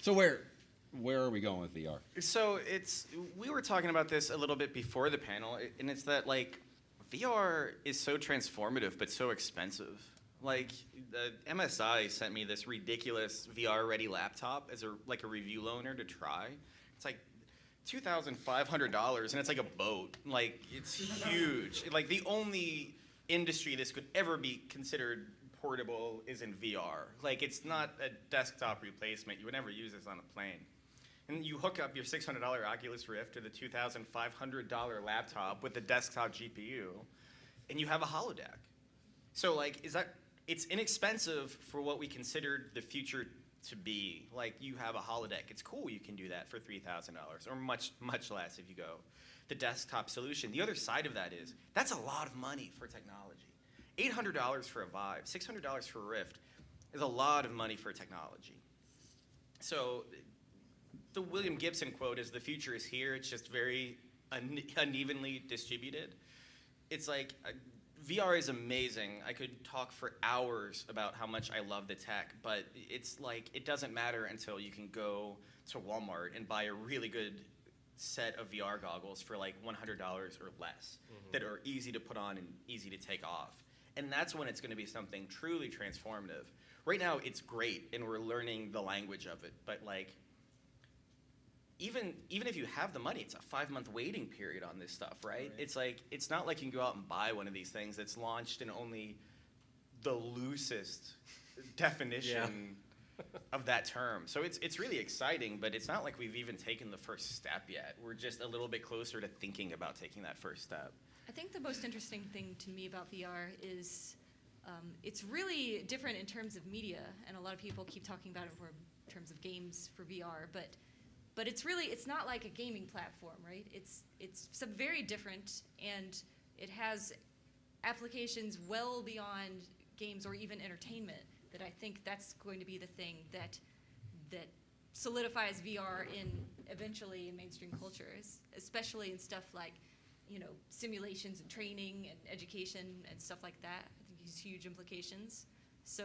So where are we going with VR? So we were talking about this a little bit before the panel, and it's that like VR is so transformative but so expensive. Like the MSI sent me this ridiculous VR-ready laptop as a review loaner to try. It's like $2,500, and it's like a boat. Like it's huge. Like the only industry this could ever be considered portable is in VR. Like it's not a desktop replacement. You would never use this on a plane. And you hook up your $600 Oculus Rift to the $2,500 laptop with the desktop GPU, and you have a holodeck. So like, it's inexpensive for what we considered the future to be. Like you have a holodeck. It's cool you can do that for $3,000 or much, much less if you go the desktop solution. The other side of that is, that's a lot of money for technology. $800 for a Vive, $600 for a Rift is a lot of money for technology. So the William Gibson quote is, the future is here, it's just very unevenly distributed. It's like, VR is amazing. I could talk for hours about how much I love the tech, but it's like, it doesn't matter until you can go to Walmart and buy a really good set of VR goggles for like $100 or less that are easy to put on and easy to take off. And that's when it's gonna be something truly transformative. Right now, it's great, and we're learning the language of it, but like, even if you have the money, it's a 5-month waiting period on this stuff, right? It's like, it's not like you can go out and buy one of these things that's launched in only the loosest definition of that term. So it's really exciting, but it's not like we've even taken the first step yet. We're just a little bit closer to thinking about taking that first step. I think the most interesting thing to me about VR is it's really different in terms of media, and a lot of people keep talking about it in terms of games for VR, but it's not like a gaming platform, right? It's some very different, and it has applications well beyond games or even entertainment, that I think that's going to be the thing that solidifies VR eventually in mainstream culture, especially in stuff like, simulations and training and education and stuff like that. I think it's huge implications. So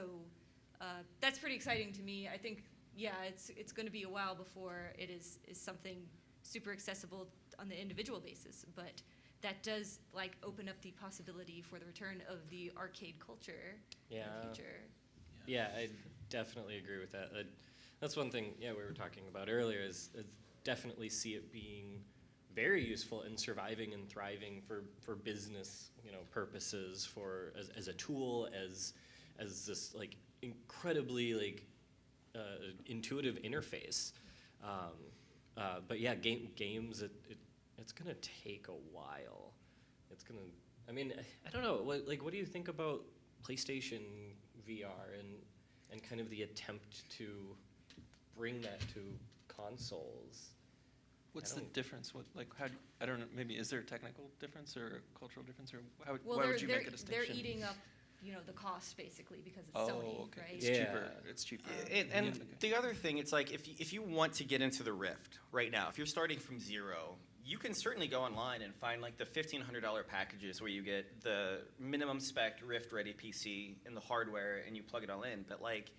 that's pretty exciting to me. I think, it's going to be a while before it is something super accessible on the individual basis, but that does like open up the possibility for the return of the arcade culture in the future. Yeah, I definitely agree with that. That's one thing, we were talking about earlier, is definitely see it being very useful in surviving and thriving for business, purposes, as a tool, as this like incredibly like intuitive interface. But yeah, games, it's gonna take a while. It's gonna, I don't know, what do you think about PlayStation VR and kind of the attempt to bring that to consoles? What's the difference? I don't know, maybe is there a technical difference or a cultural difference, or why would you make a distinction? They're eating up, the cost basically because it's Sony, okay. right? It's cheaper. It's cheaper. And the other thing, it's like if you want to get into the Rift right now, if you're starting from zero, you can certainly go online and find like the $1,500 packages where you get the minimum spec Rift ready PC and the hardware and you plug it all in. But like,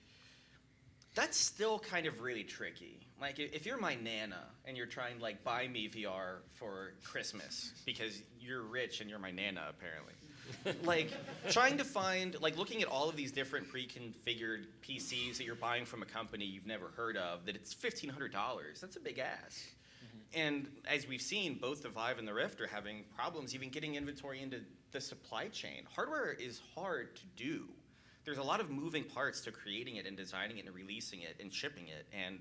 that's still kind of really tricky. Like if you're my Nana and you're trying to like buy me VR for Christmas because you're rich and you're my Nana apparently. Like trying to find, like looking at all of these different pre-configured PCs that you're buying from a company you've never heard of, that it's $1,500, that's a big ask. And as we've seen, both the Vive and the Rift are having problems even getting inventory into the supply chain. Hardware is hard to do. There's a lot of moving parts to creating it and designing it and releasing it and shipping it. And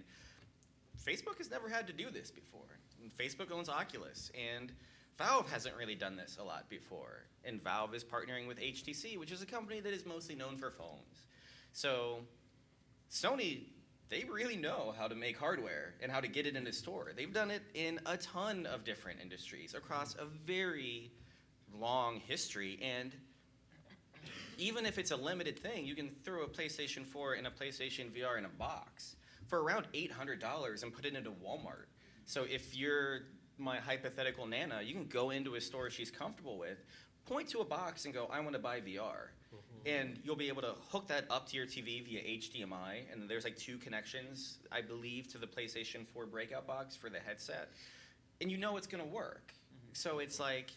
Facebook has never had to do this before. And Facebook owns Oculus, and Valve hasn't really done this a lot before. And Valve is partnering with HTC, which is a company that is mostly known for phones. So Sony, they really know how to make hardware and how to get it in a store. They've done it in a ton of different industries across a very long history. And even if it's a limited thing, you can throw a PlayStation 4 and a PlayStation VR in a box for around $800 and put it into Walmart. So if you're my hypothetical Nana, you can go into a store she's comfortable with, point to a box and go, I want to buy VR. And you'll be able to hook that up to your TV via HDMI, and there's like 2 connections, I believe, to the PlayStation 4 breakout box for the headset, and you know it's gonna work. So it's like,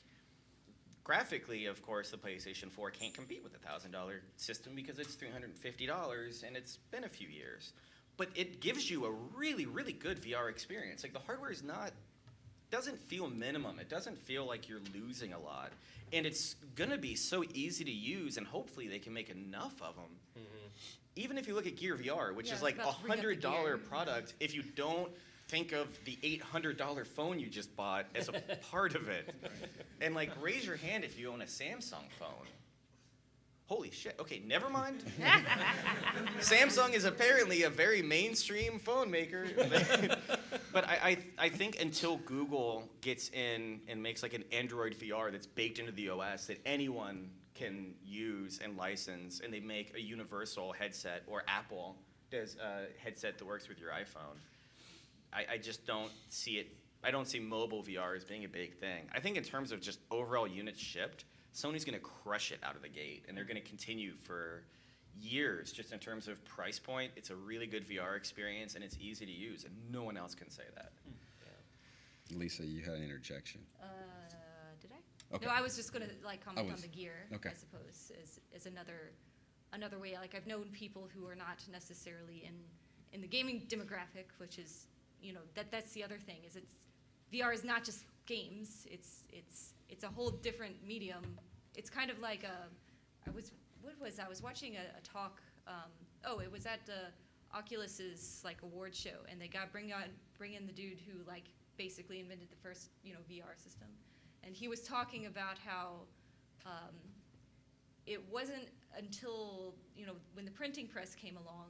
graphically, of course, the PlayStation 4 can't compete with the $1,000 system because it's $350 and it's been a few years. But it gives you a really, really good VR experience. Like, the hardware is doesn't feel minimum. It doesn't feel like you're losing a lot. And it's gonna be so easy to use, and hopefully they can make enough of them. Even if you look at Gear VR, which is like a $100 product, if you don't think of the $800 phone you just bought as a part of it. And like, raise your hand if you own a Samsung phone. Holy shit. Okay, never mind. Samsung is apparently a very mainstream phone maker. But I think until Google gets in and makes like an Android VR that's baked into the OS that anyone can use and license, and they make a universal headset, or Apple does a headset that works with your iPhone, I just don't see it. I don't see mobile VR as being a big thing. I think in terms of just overall units shipped, Sony's going to crush it out of the gate, and they're going to continue for years just in terms of price point. It's a really good VR experience, and it's easy to use, and no one else can say that. Lisa, you had an interjection. Did I? Okay. No, I was just going to like comment I on was- the gear, okay. I suppose, as another way. Like, I've known people who are not necessarily in the gaming demographic, which is, that's the other thing, is VR is not just games. It's a whole different medium. It's kind of like I was watching a talk. It was at Oculus's like award show, and they bring in the dude who like basically invented the first VR system, and he was talking about how it wasn't until when the printing press came along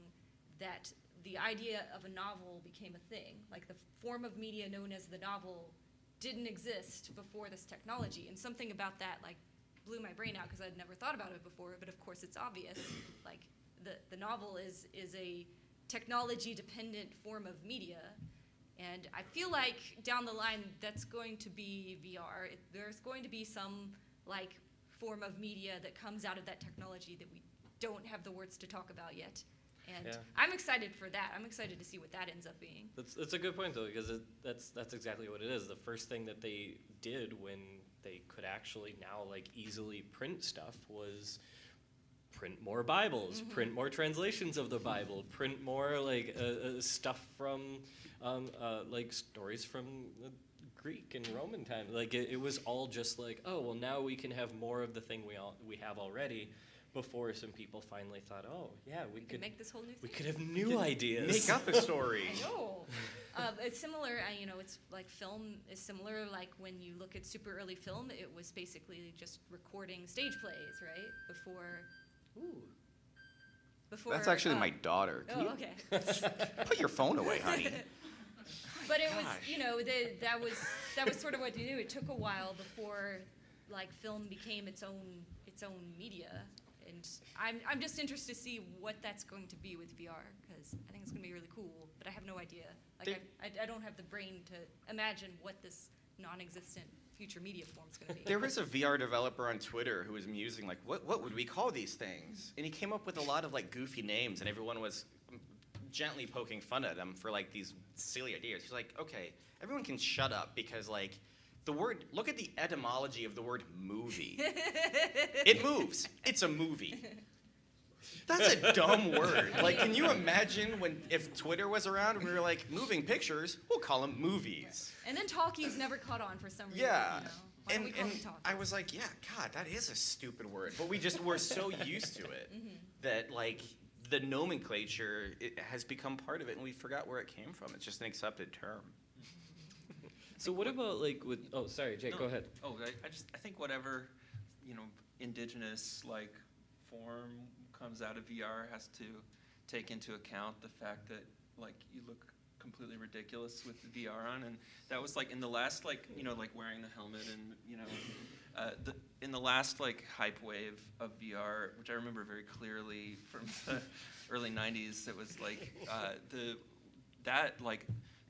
that the idea of a novel became a thing. Like, the form of media known as the novel didn't exist before this technology, and something about that like blew my brain out because I'd never thought about it before. But of course, it's obvious. Like, the novel is a technology dependent form of media, and I feel like down the line that's going to be VR. There's going to be some like form of media that comes out of that technology that we don't have the words to talk about yet. And Yeah. I'm excited for that. I'm excited to see what that ends up being. That's a good point, though, because that's exactly what it is. The first thing that they did when they could actually now like easily print stuff was print more Bibles, print more translations of the Bible, print more like stuff from like stories from the Greek and Roman time. Like, it was all just like, oh well, now we can have more of the thing we have already. Before some people finally thought, oh yeah, we could make this whole new thing. we could have new ideas. Make up a story. I know. It's similar, it's like film is similar. Like, when you look at super early film, it was basically just recording stage plays, right? Before. That's actually my daughter. Can you okay. put your phone away, honey? But it was, Gosh. that was sort of what you do. It took a while before, like, film became its own media. And I'm just interested to see what that's going to be with VR, because I think it's going to be really cool, but I have no idea. Like, I don't have the brain to imagine what this non-existent future media form is going to be. There was a VR developer on Twitter who was musing, like, what would we call these things? And he came up with a lot of like goofy names, and everyone was gently poking fun at him for like these silly ideas. He's like, okay, everyone can shut up, because like, look at the etymology of the word movie. It moves. It's a movie. That's a dumb word. Like, can you imagine if Twitter was around and we were like, moving pictures, we'll call them movies. And then talkies never caught on for some reason. Yeah. Why don't we call And them talkies? I was like, yeah, God, that is a stupid word. But we're so used to it that like the nomenclature has become part of it, and we forgot where it came from. It's just an accepted term. So what about like with? Oh, sorry, Jake. No. Go ahead. Oh, I think whatever, indigenous like form comes out of VR has to take into account the fact that like you look completely ridiculous with the VR on, and that was like in the last like wearing the helmet, and in the last like hype wave of VR, which I remember very clearly from the early '90s. It was like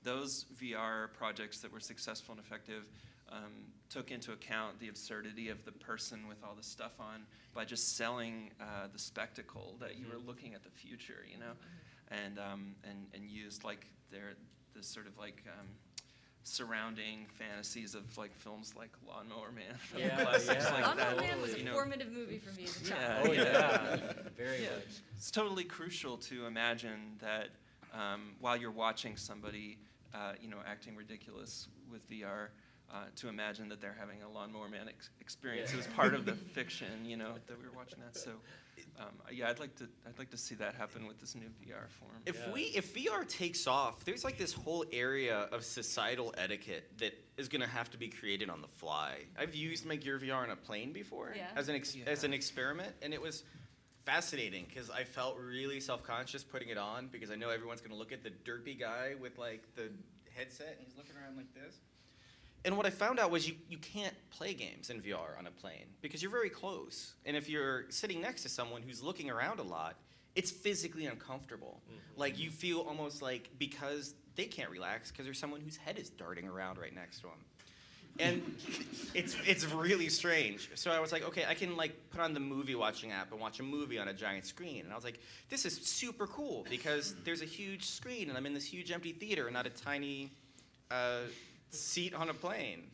those VR projects that were successful and effective took into account the absurdity of the person with all the stuff on by just selling the spectacle that you were looking at the future, you know, and used like the sort of like surrounding fantasies of like films like Lawnmower Man, Yeah, classics yeah. like Lawnmower that. Man was a you know. formative movie for me as a Yeah, child. Oh yeah. yeah, very Yeah, much. it's totally crucial to imagine that while you're watching somebody, you know, acting ridiculous with VR, to imagine that they're having a Lawnmower Man experience. It was part of the fiction, you know, that we were watching that. So, yeah, I'd like to see that happen with this new VR form. If VR takes off, there's like this whole area of societal etiquette that is going to have to be created on the fly. I've used my Gear VR on a plane before Yeah. as an experiment, and it was fascinating because I felt really self-conscious putting it on because I know everyone's going to look at the derpy guy with like the headset and he's looking around like this. And what I found out was you can't play games in VR on a plane because you're very close. And if you're sitting next to someone who's looking around a lot, it's physically uncomfortable. Mm-hmm. Like you feel almost like because they can't relax because there's someone whose head is darting around right next to them. And it's really strange. So I was like, okay, I can like put on the movie watching app and watch a movie on a giant screen. And I was like, this is super cool because there's a huge screen and I'm in this huge empty theater and not a tiny seat on a plane.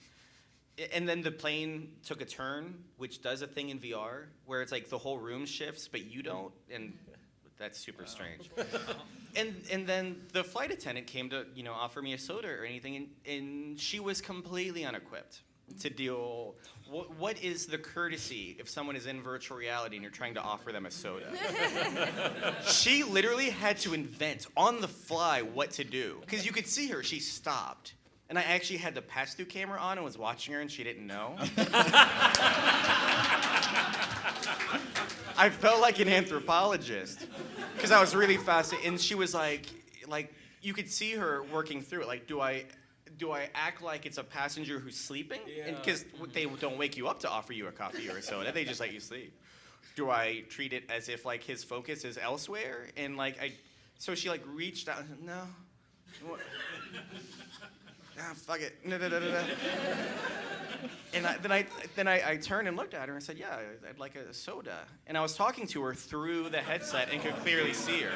And then the plane took a turn, which does a thing in VR where it's like the whole room shifts, but you don't, and that's super strange. And then the flight attendant came to, you know, offer me a soda or anything, and she was completely unequipped to deal. What is the courtesy if someone is in virtual reality and you're trying to offer them a soda? She literally had to invent on the fly what to do because you could see her. She stopped. And I actually had the pass-through camera on and was watching her, and she didn't know. I felt like an anthropologist because I was really fascinated. And she was like, you could see her working through it. Like, do I act like it's a passenger who's sleeping? Yeah. And because they don't wake you up to offer you a coffee or a soda, they just let you sleep. Do I treat it as if like his focus is elsewhere? And like so she like reached out. No. What? Fuck it. No. And then I turned and looked at her and said, yeah, I'd like a soda. And I was talking to her through the headset and could clearly see her.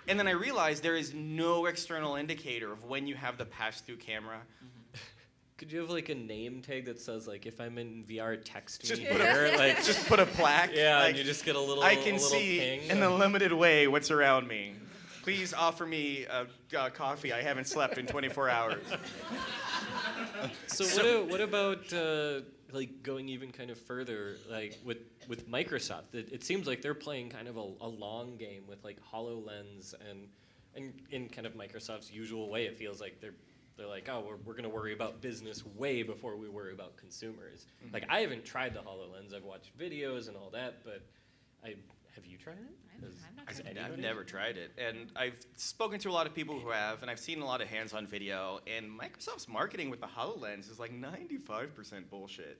And then I realized there is no external indicator of when you have the pass-through camera. Could you have like a name tag that says like if I'm in VR, text Just me put here? Like Just put a plaque. yeah, like, and you just get a little. I a can little see ping. in a limited way what's around me. Please offer me a coffee. I haven't slept in 24 hours. So what about like going even kind of further, like with Microsoft? It seems like they're playing kind of a long game with like HoloLens and in kind of Microsoft's usual way. It feels like they're like, oh, we're going to worry about business way before we worry about consumers. Mm-hmm. Like I haven't tried the HoloLens. I've watched videos and all that, but have you tried it? I've not Has tried it. I've anybody? never tried it, and I've spoken to a lot of people who have, and I've seen a lot of hands-on video, and Microsoft's marketing with the HoloLens is like 95% bullshit.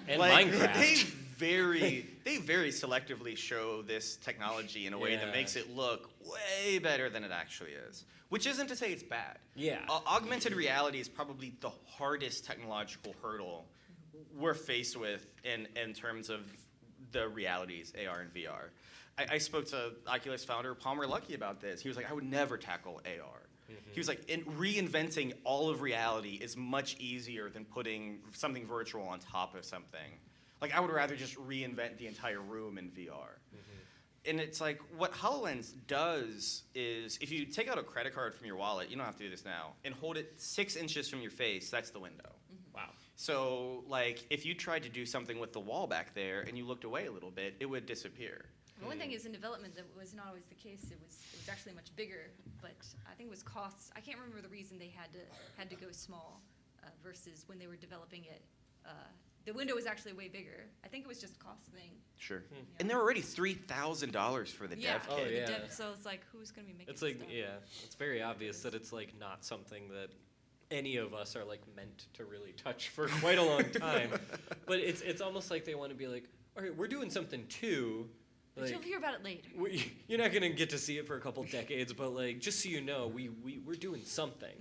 And Like, Minecraft. They very selectively show this technology in a way that Yeah. makes it look way better than it actually is. Which isn't to say it's bad. Yeah. Augmented reality is probably the hardest technological hurdle we're faced with in terms of the realities, AR and VR. I spoke to Oculus founder Palmer Luckey about this. He was like, I would never tackle AR. He was like, reinventing all of reality is much easier than putting something virtual on top of something. Like, I would rather just reinvent the entire room in VR. And it's like, what HoloLens does is, if you take out a credit card from your wallet, you don't have to do this now, and hold it 6 inches from your face, that's the window. Wow. So, like, if you tried to do something with the wall back there and you looked away a little bit, it would disappear. The one thing is in development that was not always the case. It was actually much bigger, but I think it was costs. I can't remember the reason they had to go small versus when they were developing it. The window was actually way bigger. I think it was just a cost thing. Sure. Yeah. And they're already $3,000 for the dev Oh, kit. the yeah. dev, so it's like, who's going to be making It's like, stuff? yeah, it's very obvious that it's like not something that any of us are like meant to really touch for quite a long time. But it's almost like they want to be like, all right, we're doing something too, But you'll hear about it later. You're not gonna get to see it for a couple decades, but like, just so you know, we're doing something.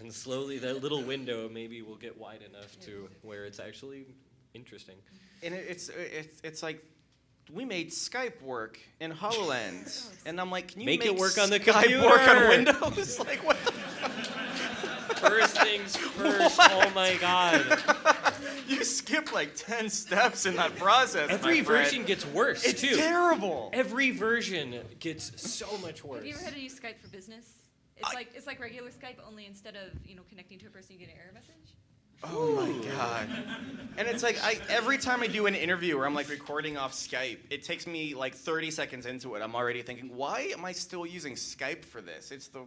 And slowly, that little window maybe will get wide enough to where it's actually interesting. And it's like, we made Skype work in HoloLens, and I'm like, can you Make it work on the Skype computer? work on Windows? Like, what the First things first. Oh my God! You skip like 10 steps in that process. Every my friend. version gets worse It's too. terrible. Every version gets so much worse. Have you ever had to use Skype for business? It's like regular Skype, only instead of connecting to a person, you get an error message. Oh my God. And it's like, every time I do an interview where I'm like recording off Skype, it takes me like 30 seconds into it. I'm already thinking, why am I still using Skype for this? It's the,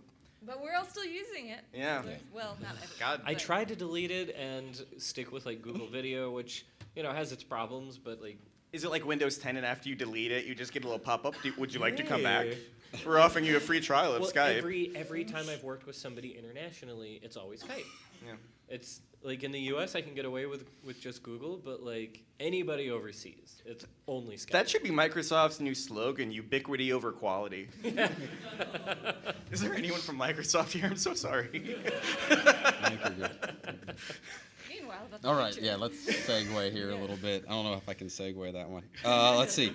But we're all still using it. yeah. Well, not everyone. God. I but- tried to delete it and stick with like Google Video, which has its problems, but like. Is it like Windows 10 and after you delete it, you just get a little pop-up? Would you like to come Hey. back? We're offering you a free trial of Well, Skype. every time I've worked with somebody internationally, it's always Skype. Yeah. It's like in the U.S. I can get away with just Google, but like anybody overseas, it's only Skype. That should be Microsoft's new slogan, ubiquity over quality. Is there anyone from Microsoft here? I'm so sorry. I think we're good. Meanwhile, that's the All right, future. yeah, let's segue here a little bit. I don't know if I can segue that one. Let's see.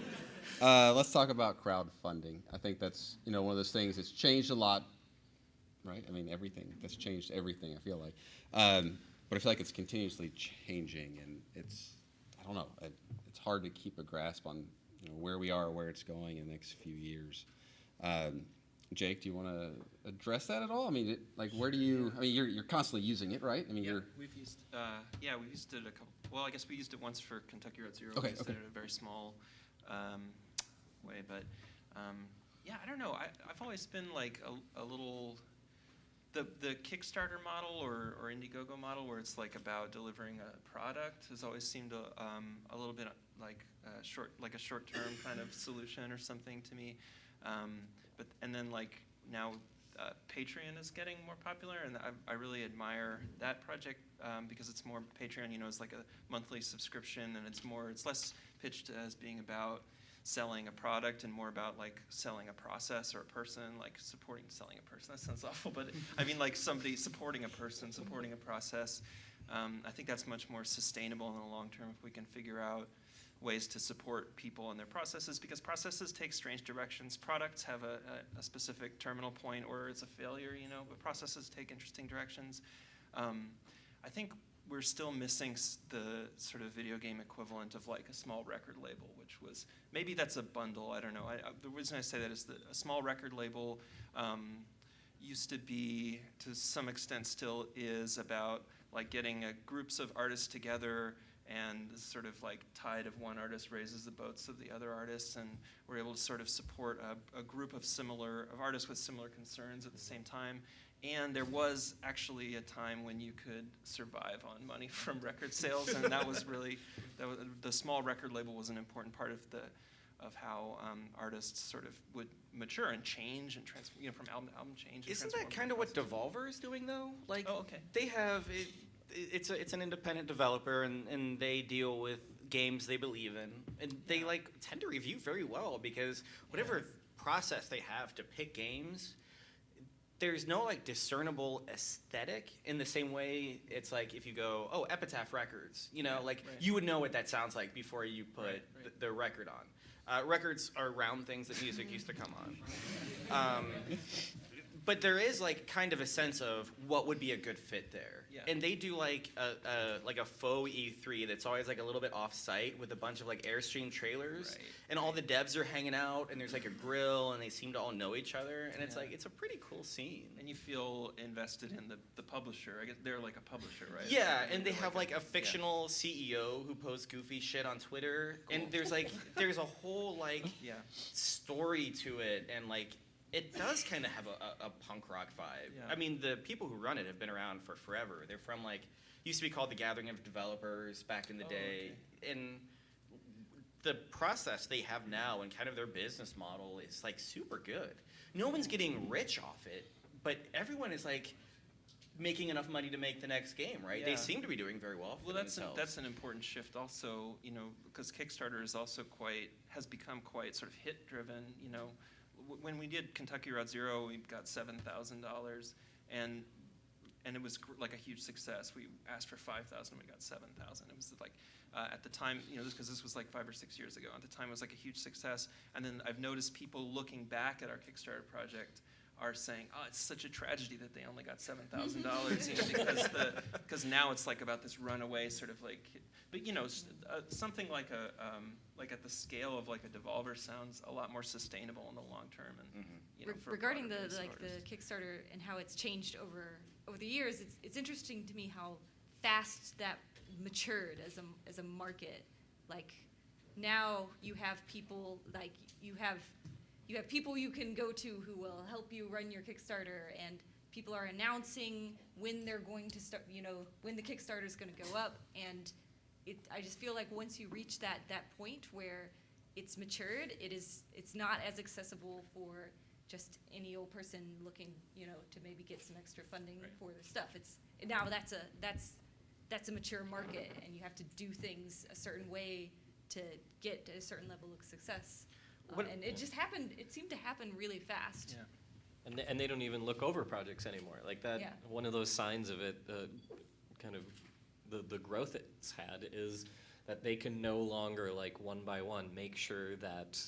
Let's talk about crowdfunding. I think that's one of those things that's changed a lot, right? I mean, everything that's changed everything. I feel like, but I feel like it's continuously changing, and I don't know. It's hard to keep a grasp on where we are, where it's going in the next few years. Jake, do you want to address that at all? I mean, where do you? I mean, you're constantly using it, right? I mean, We've used we've used it a couple. Well, I guess we used it once for Kentucky Road Zero. Okay, We used okay. it in a very small way, but I don't know. I've always been like a little the Kickstarter model or Indiegogo model, where it's like about delivering a product, has always seemed a little bit like a short-term kind of solution or something to me. And then like now Patreon is getting more popular, and I really admire that project because it's more Patreon. It's like a monthly subscription, and it's less pitched as being about selling a product and more about like selling a process or a person, like selling a person. That sounds awful, but I mean like somebody supporting a person, supporting a process. I think that's much more sustainable in the long term if we can figure out ways to support people in their processes, because processes take strange directions. Products have a specific terminal point or it's a failure, but processes take interesting directions. I think we're still missing the sort of video game equivalent of like a small record label, which was, maybe that's a bundle, I don't know. The reason I say that is that a small record label used to be, to some extent still is, about like getting groups of artists together, and the sort of like tide of one artist raises the boats of the other artists, and we're able to sort of support a group of artists with similar concerns at the same time. And there was actually a time when you could survive on money from record sales, and that was the small record label was an important part of how artists sort of would mature and change and transform, from album to album change. Isn't that kind of what Devolver is doing though? Like, Oh, okay. They have it's an independent developer, and they deal with games they believe in, and they like tend to review very well, because whatever process they have to pick games, there's no like discernible aesthetic in the same way. It's like if you go, oh, Epitaph Records, Right. you would know what that sounds like before you put the record on. Records are round things that music used to come on. But there is like kind of a sense of what would be a good fit there. Yeah. And they do like a faux E3 that's always like a little bit off-site with a bunch of like Airstream trailers. Right. And all the devs are hanging out, and there's like a grill, and they seem to all know each other. And it's Yeah. like, it's a pretty cool scene. And you feel invested in the publisher. I guess they're like a publisher, right? Yeah, and they They're have like a yeah. fictional CEO who posts goofy shit on Twitter. Cool. And there's a whole like Yeah. story to it, and like it does kind of have a punk rock vibe. Yeah. I mean, the people who run it have been around for forever. They're from like, used to be called the Gathering of Developers back in the day. Okay. And the process they have now and kind of their business model is like super good. No one's getting rich off it, but everyone is like making enough money to make the next game, right? Yeah. They seem to be doing very well for Well, themselves. that's an important shift also, you know, because Kickstarter is also has become quite sort of hit driven. You know, when we did Kentucky Route Zero, we got $7,000, and it was like a huge success. We asked for 5,000, we got 7,000. It was like at the time, you know, because this was like 5 or 6 years ago. At the time, it was like a huge success. And then I've noticed people looking back at our Kickstarter project are saying, "Oh, it's such a tragedy that they only got $7,000," you know, because now it's like about this runaway sort of like. But you know, something like like at the scale of like a Devolver sounds a lot more sustainable in the long term. And you know, for Regarding broader the artists. Kickstarter and how it's changed over the years, it's interesting to me how fast that matured as a market. Like now you have people like you have people you can go to who will help you run your Kickstarter, and people are announcing when they're going to start, you know, when the Kickstarter is going to go up. And I just feel like once you reach that point where it's matured, it's not as accessible for just any old person looking, you know, to maybe get some extra funding for their stuff. Now that's a mature market, and you have to do things a certain way to get to a certain level of success. And it just happened. It seemed to happen really fast. Yeah. And they don't even look over projects anymore. Like that, one of those signs of it, kind of the growth it's had is that they can no longer like one by one make sure that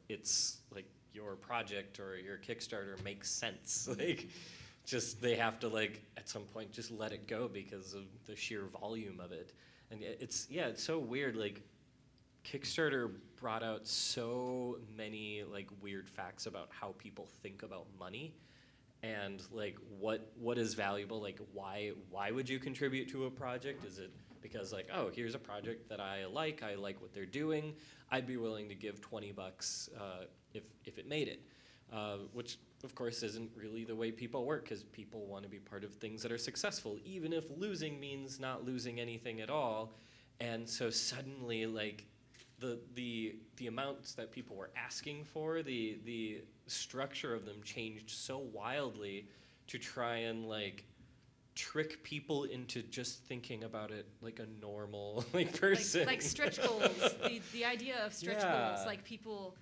it's like your project or your Kickstarter makes sense. Like just they have to like at some point just let it go because of the sheer volume of it. And it's so weird. Like Kickstarter brought out so many like weird facts about how people think about money and like what is valuable. Like why would you contribute to a project? Is it because like, oh, here's a project that I like what they're doing, I'd be willing to give $20 if it made it, which of course isn't really the way people work, because people want to be part of things that are successful, even if losing means not losing anything at all. And so suddenly like the amounts that people were asking for, the structure of them changed so wildly to try and like trick people into just thinking about it like a normal like person. Like stretch goals. The idea of stretch goals, like people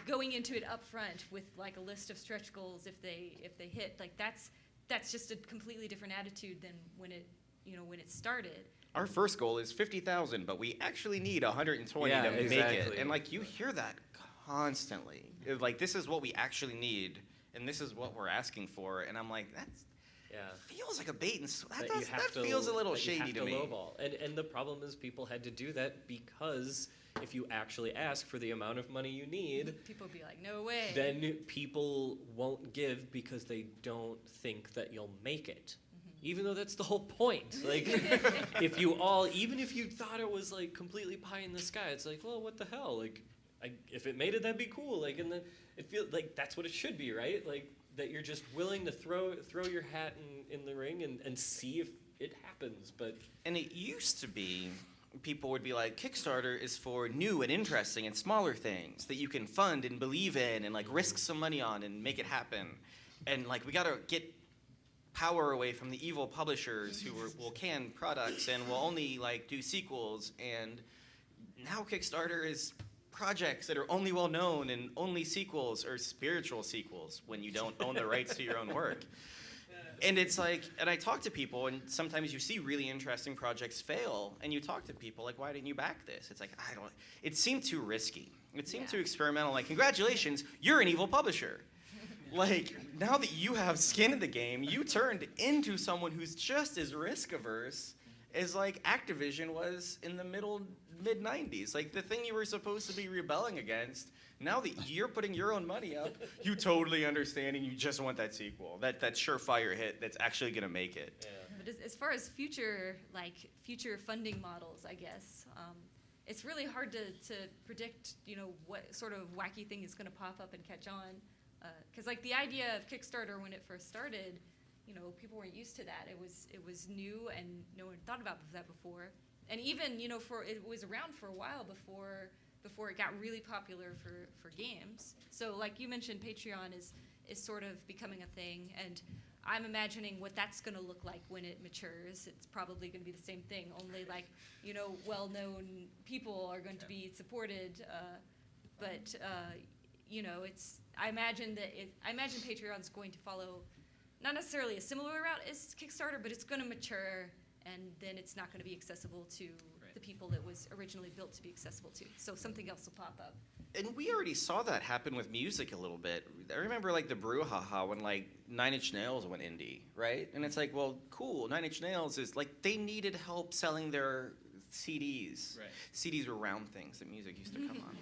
going into it up front with like a list of stretch goals if they hit, like that's just a completely different attitude than when it started. Our first goal is 50,000, but we actually need 120 to make it. And like you hear that constantly. It's like this is what we actually need, and this is what we're asking for. And I'm like, feels like a bait and that feels a little shady to me. Lowball. And the problem is people had to do that because if you actually ask for the amount of money you need, people will be like, no way. Then people won't give because they don't think that you'll make it. Even though that's the whole point. Like, even if you thought it was like completely pie in the sky, it's like, well, what the hell? Like, if it made it, that'd be cool. Like, and then it feels like that's what it should be, right? Like that you're just willing to throw your hat in the ring and see if it happens. And it used to be, people would be like, Kickstarter is for new and interesting and smaller things that you can fund and believe in and like risk some money on and make it happen. And like we gotta get power away from the evil publishers who will can products and will only like do sequels. And now Kickstarter is projects that are only well known and only sequels or spiritual sequels when you don't own the rights to your own work. And it's like, and I talk to people, and sometimes you see really interesting projects fail, and you talk to people like, why didn't you back this? It's like, it seemed too risky. It seemed too experimental. Like, congratulations, you're an evil publisher. Like, now that you have skin in the game, you turned into someone who's just as risk averse as like Activision was in the mid-90s. Like the thing you were supposed to be rebelling against, now that you're putting your own money up, you totally understand and you just want that sequel, that surefire hit that's actually gonna make it. Yeah. But as far as future funding models, I guess, it's really hard to predict, what sort of wacky thing is gonna pop up and catch on. Because like the idea of Kickstarter when it first started, people weren't used to that. It was new and no one thought about that before. And even it was around for a while before it got really popular for games. So like you mentioned, Patreon is sort of becoming a thing, and I'm imagining what that's going to look like when it matures. It's probably going to be the same thing, only like, you know, well-known people are going to be supported. But you know, I imagine Patreon's going to follow not necessarily a similar route as Kickstarter, but it's going to mature, and then it's not going to be accessible to the people it was originally built to be accessible to. So something else will pop up. And we already saw that happen with music a little bit. I remember like the brouhaha when like 9 Inch Nails went indie, right? And it's like, well, cool. 9 Inch Nails is like, they needed help selling their CDs. Right. CDs were round things that music used to come on.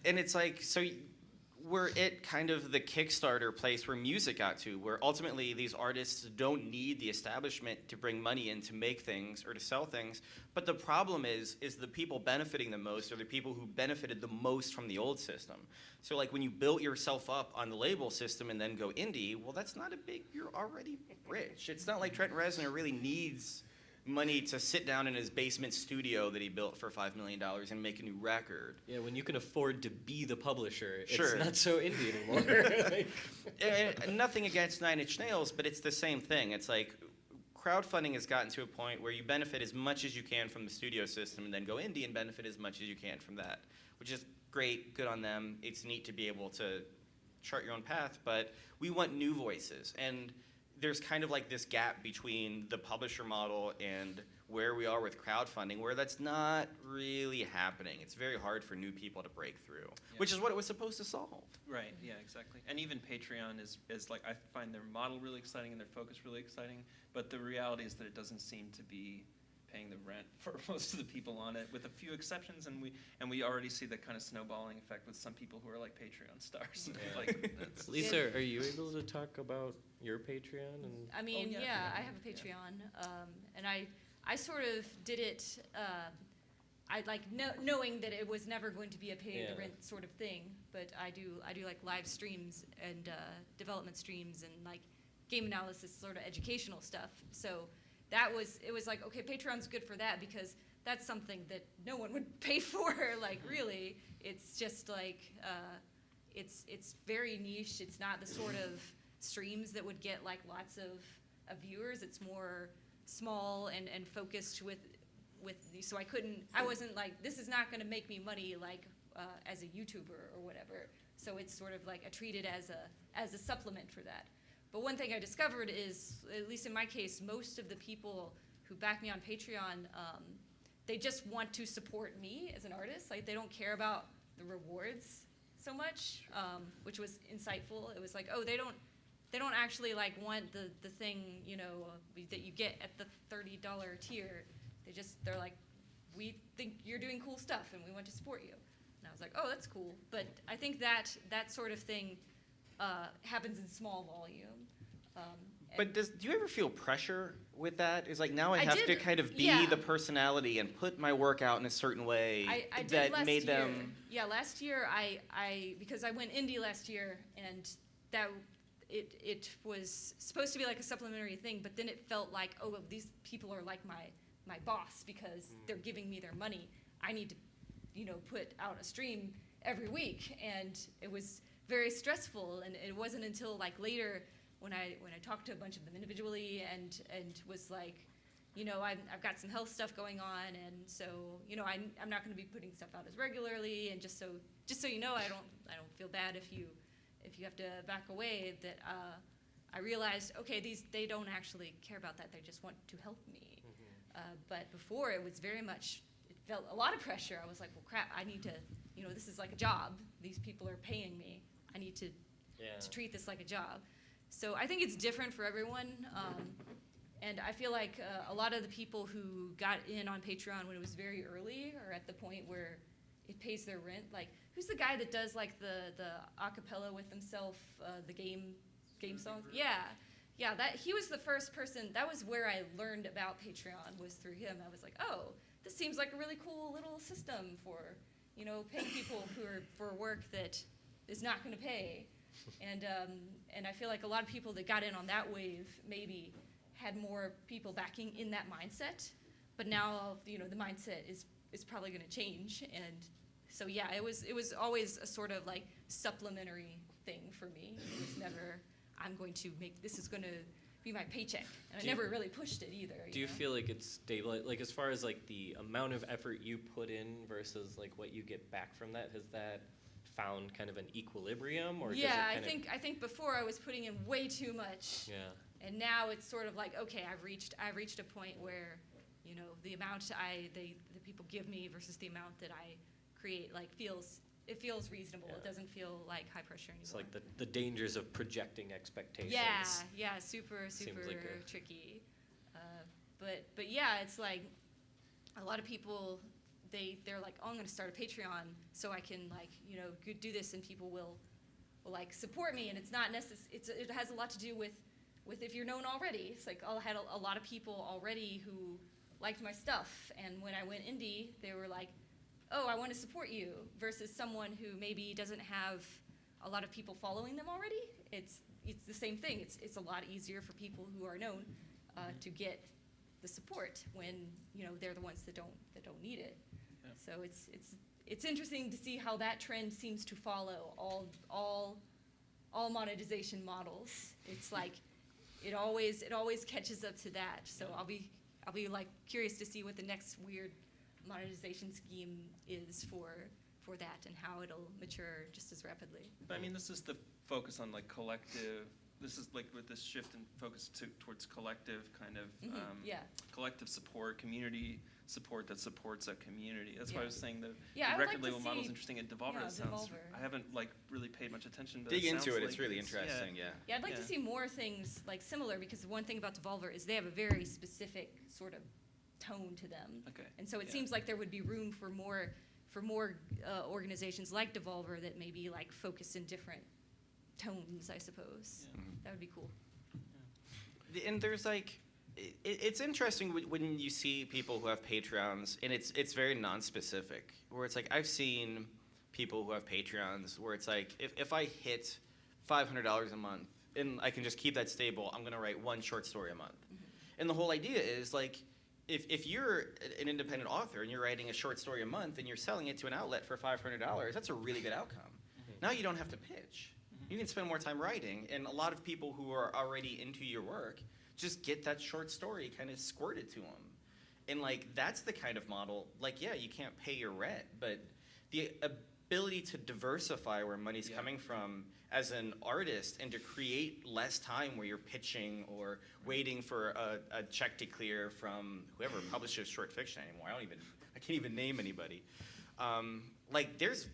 And it's like, so we're at kind of the Kickstarter place where music got to, where ultimately these artists don't need the establishment to bring money in to make things or to sell things. But the problem is the people benefiting the most are the people who benefited the most from the old system. So like when you built yourself up on the label system and then go indie, well, that's not a big, you're already rich. It's not like Trent Reznor really needs money to sit down in his basement studio that he built for $5 million and make a new record. Yeah, when you can afford to be the publisher, Sure. it's not so indie anymore. Like, And nothing against 9 Inch Nails, but it's the same thing. It's like crowdfunding has gotten to a point where you benefit as much as you can from the studio system and then go indie and benefit as much as you can from that, which is great, good on them. It's neat to be able to chart your own path, but we want new voices. And there's kind of like this gap between the publisher model and where we are with crowdfunding, where that's not really happening. It's very hard for new people to break through, which is what it was supposed to solve. Right, yeah, exactly. And even Patreon is like, I find their model really exciting and their focus really exciting, but the reality is that it doesn't seem to be paying the rent for most of the people on it, with a few exceptions, and we already see that kind of snowballing effect with some people who are like Patreon stars. Yeah. Like, that's, Lisa, are you able to talk about your Patreon? And I mean, yeah. yeah, I have a Patreon, and I sort of did it. I like knowing that it was never going to be a pay the rent sort of thing, but I do like live streams and development streams and like game analysis, sort of educational stuff. So it was like, okay, Patreon's good for that because that's something that no one would pay for. Like really, it's just like it's very niche. It's not the sort of streams that would get like lots of viewers. It's more small and focused with so I wasn't like, this is not going to make me money like as a YouTuber or whatever. So it's sort of like I treat it as a supplement for that. But one thing I discovered is, at least in my case, most of the people who back me on Patreon, they just want to support me as an artist. Like they don't care about the rewards so much, which was insightful. It was like, oh, they don't actually like want the thing, you know, that you get at the $30 tier. They're like, we think you're doing cool stuff and we want to support you. And I was like, oh, that's cool. But I think that sort of thing happens in small volume. But do you ever feel pressure with that? It's like now I have to did, kind of be yeah. the personality and put my work out in a certain way I did that last made year. them. Yeah, last year because I went indie last year and that it was supposed to be like a supplementary thing, but then it felt like, oh, well, these people are like my boss because they're giving me their money. I need to, you know, put out a stream every week, and it was very stressful. And it wasn't until like later when I talked to a bunch of them individually and was like, you know, I've got some health stuff going on, and so, you know, I'm not going to be putting stuff out as regularly, and just so you know, I don't feel bad if you have to back away. That I realized, okay, they don't actually care about that. They just want to help me. But before, it was very much, it felt a lot of pressure. I was like, well, crap, I need to, you know, this is like a job. These people are paying me. I need to treat this like a job. So I think it's different for everyone. And I feel like a lot of the people who got in on Patreon when it was very early are at the point where it pays their rent. Like, who's the guy that does like the acapella with himself, the game songs? Yeah, that he was the first person. That was where I learned about Patreon, was through him. I was like, oh, this seems like a really cool little system for, you know, paying people for work that is not going to pay. And I feel like a lot of people that got in on that wave maybe had more people backing in that mindset. But now, you know, the mindset is probably going to change. And so yeah, it was always a sort of like supplementary thing for me. It was never, I'm going to make, this is going to be my paycheck. And I Do you- never really pushed it either. Do you know? feel like it's stable? Like as far as like the amount of effort you put in versus like what you get back from that, has that found kind of an equilibrium, or does it Yeah, kind I think before I was putting in way too much. Yeah. And now it's sort of like, okay, I've reached a point where, you know, the amount the people give me versus the amount that I create, like it feels reasonable. It Yeah. doesn't feel like high pressure anymore. It's like the dangers of projecting expectations. Yeah, super Seems like a- tricky. But yeah, it's like a lot of people, they're like, oh, I'm gonna start a Patreon so I can like, you know, do this and people will like support me, and it's not it has a lot to do with if you're known already. It's like I had a lot of people already who liked my stuff, and when I went indie, they were like, oh, I want to support you, versus someone who maybe doesn't have a lot of people following them already. It's the same thing. It's a lot easier for people who are known to get the support when, you know, they're the ones that don't need it. Yeah. So it's interesting to see how that trend seems to follow all monetization models. It's like it always catches up to that. So I'll be like curious to see what the next weird monetization scheme is for that and how it'll mature just as rapidly. But I mean, this is the focus on like collective. This is like with this shift in focus towards collective kind of Yeah. collective support, community support that supports a community. That's why I Yeah. was saying the Yeah, I would like record to label model is see- interesting. And Devolver, yeah, it sounds. Devolver. I haven't like really paid much attention, but Dig it into sounds it. It's like really interesting. Yeah. Yeah, I'd like to Yeah. see more things like similar, because one thing about Devolver is they have a very specific sort of tone to them. Okay. And so it Yeah. seems like there would be room for more organizations like Devolver that maybe like focus in different tones, I suppose. Yeah. That would be cool. And there's like, it's interesting when you see people who have Patreons, and it's very non-specific, where it's like I've seen people who have Patreons where it's like if I hit $500 a month and I can just keep that stable, I'm gonna write one short story a month. And the whole idea is like, if you're an independent author and you're writing a short story a month and you're selling it to an outlet for $500, that's a really good outcome. Now you don't have to pitch. You can spend more time writing, and a lot of people who are already into your work just get that short story kind of squirted to them. And like, that's the kind of model, like, yeah, you can't pay your rent, but the ability to diversify where money's Yeah. coming from as an artist, and to create less time where you're pitching or waiting for a check to clear from whoever publishes short fiction anymore. I can't even name anybody. Like there's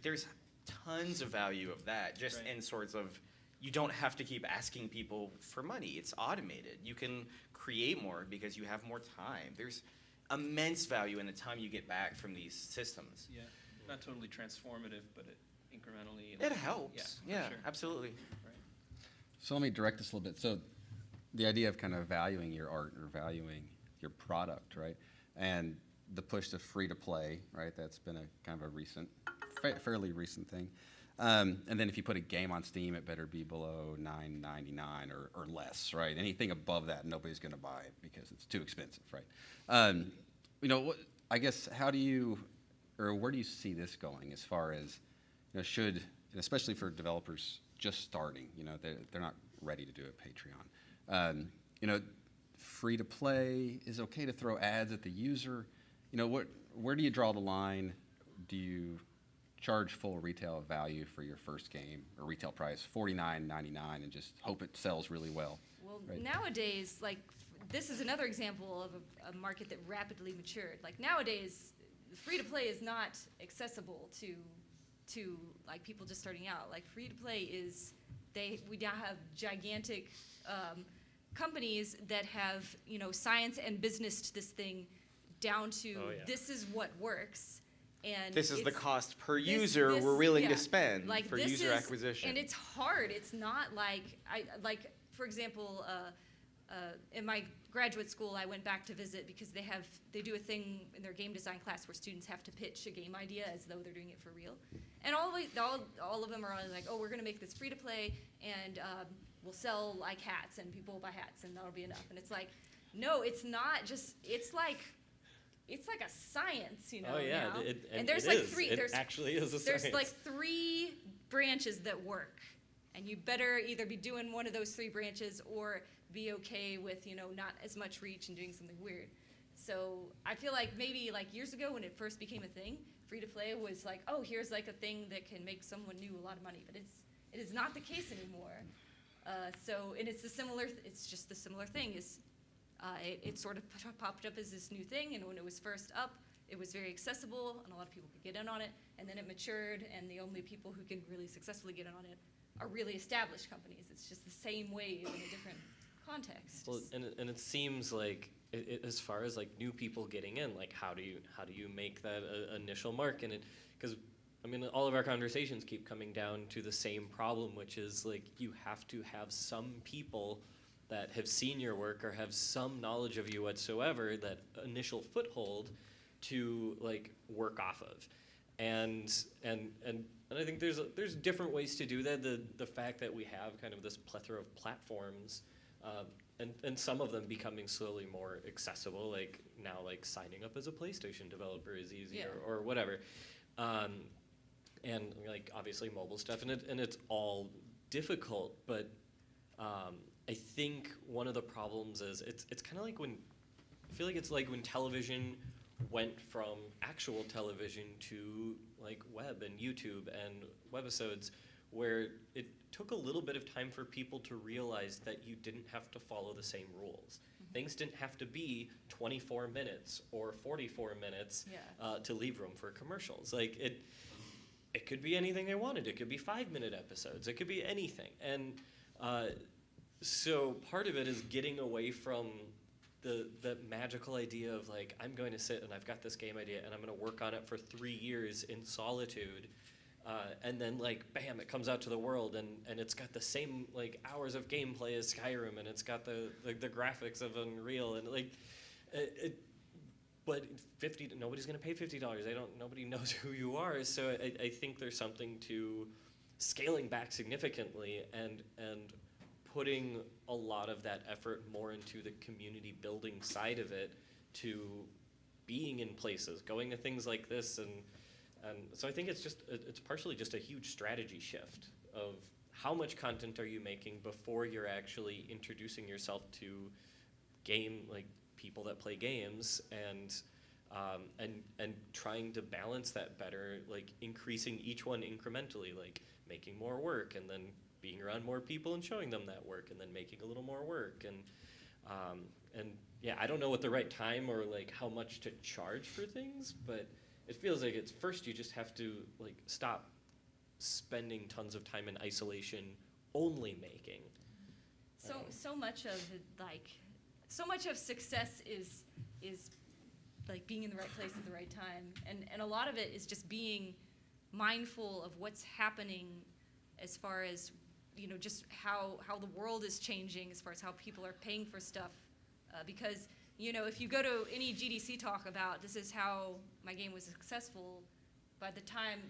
tons of value of that, just Right. in sorts of, you don't have to keep asking people for money. It's automated. You can create more because you have more time. There's immense value in the time you get back from these systems. Yeah. Not totally transformative, but it incrementally. It helps. Yeah, Yeah, for sure. absolutely. Right. So let me direct this a little bit. So the idea of kind of valuing your art or valuing your product, right? And the push to free to play, right? That's been a kind of a recent, fairly recent thing. And then if you put a game on Steam, it better be below $9.99 or less, right? Anything above that, nobody's going to buy it because it's too expensive, right? You know, what, I guess, how do you, or where do you see this going as far as, you know, should, and especially for developers just starting, you know, they're not ready to do a Patreon. You know, free to play is okay to throw ads at the user. You know, where do you draw the line? Do you charge full retail value for your first game, or retail price $49.99, and just hope it sells really well? Well, Right. nowadays, like, this is another example of a market that rapidly matured. Like, nowadays, free-to-play is not accessible to like, people just starting out. Like, free-to-play is, we now have gigantic companies that have, you know, science and businessed this thing down to, Oh, yeah. this is what works. And This is the it's- cost per this- user this- we're willing yeah. to spend Like, for this user is- acquisition. And it's hard. It's not like for example, in my graduate school, I went back to visit because they do a thing in their game design class where students have to pitch a game idea as though they're doing it for real. And all of them are like, oh, we're going to make this free to play, and we'll sell like hats, and people will buy hats, and that'll be enough. And it's like, no, it's not just. It's like a science, you know. Oh yeah, now. and there's it like is. three. It There's actually is a there's science. like 3 branches that work. And you better either be doing one of those 3 branches or be okay with, not as much reach and doing something weird. So I feel like maybe like years ago when it first became a thing, free to play was like, oh, here's like a thing that can make someone new a lot of money, but it is not the case anymore. And it's just the similar thing is it sort of popped up as this new thing, and when it was first up, it was very accessible and a lot of people could get in on it, and then it matured, and the only people who can really successfully get in on it are really established companies. It's just the same wave in a different context. Well, and it seems like as far as like new people getting in, like how do you make that initial mark? And because I mean, all of our conversations keep coming down to the same problem, which is like you have to have some people that have seen your work or have some knowledge of you whatsoever, that initial foothold to like work off of. And I think there's different ways to do that. The fact that we have kind of this plethora of platforms, and some of them becoming slowly more accessible, like now like signing up as a PlayStation developer is easier, or whatever. And like obviously mobile stuff, and it's all difficult, but I think one of the problems is it's kind of like when I feel like it's like when television went from actual television to like web and YouTube and webisodes, where it took a little bit of time for people to realize that you didn't have to follow the same rules. Things didn't have to be 24 minutes or 44 minutes to leave room for commercials. Like it could be anything they wanted. It could be 5-minute episodes. It could be anything. And so part of it is getting away from the magical idea of like, I'm going to sit and I've got this game idea and I'm going to work on it for 3 years in solitude. And then like, bam, it comes out to the world and it's got the same like hours of gameplay as Skyrim, and it's got the graphics of Unreal, and like, but nobody's gonna pay $50. Nobody knows who you are. So I think there's something to scaling back significantly and putting a lot of that effort more into the community building side of it, to being in places, going to things like this, and so I think it's partially just a huge strategy shift of how much content are you making before you're actually introducing yourself to people that play games, and trying to balance that better, like increasing each one incrementally, like making more work and then being around more people and showing them that work and then making a little more work, and yeah, I don't know what the right time or like how much to charge for things, but it feels like it's first you just have to like stop spending tons of time in isolation only making. So much of success is like being in the right place at the right time, and a lot of it is just being mindful of what's happening as far as just how the world is changing, as far as how people are paying for stuff, because if you go to any GDC talk about this is how my game was successful, by the time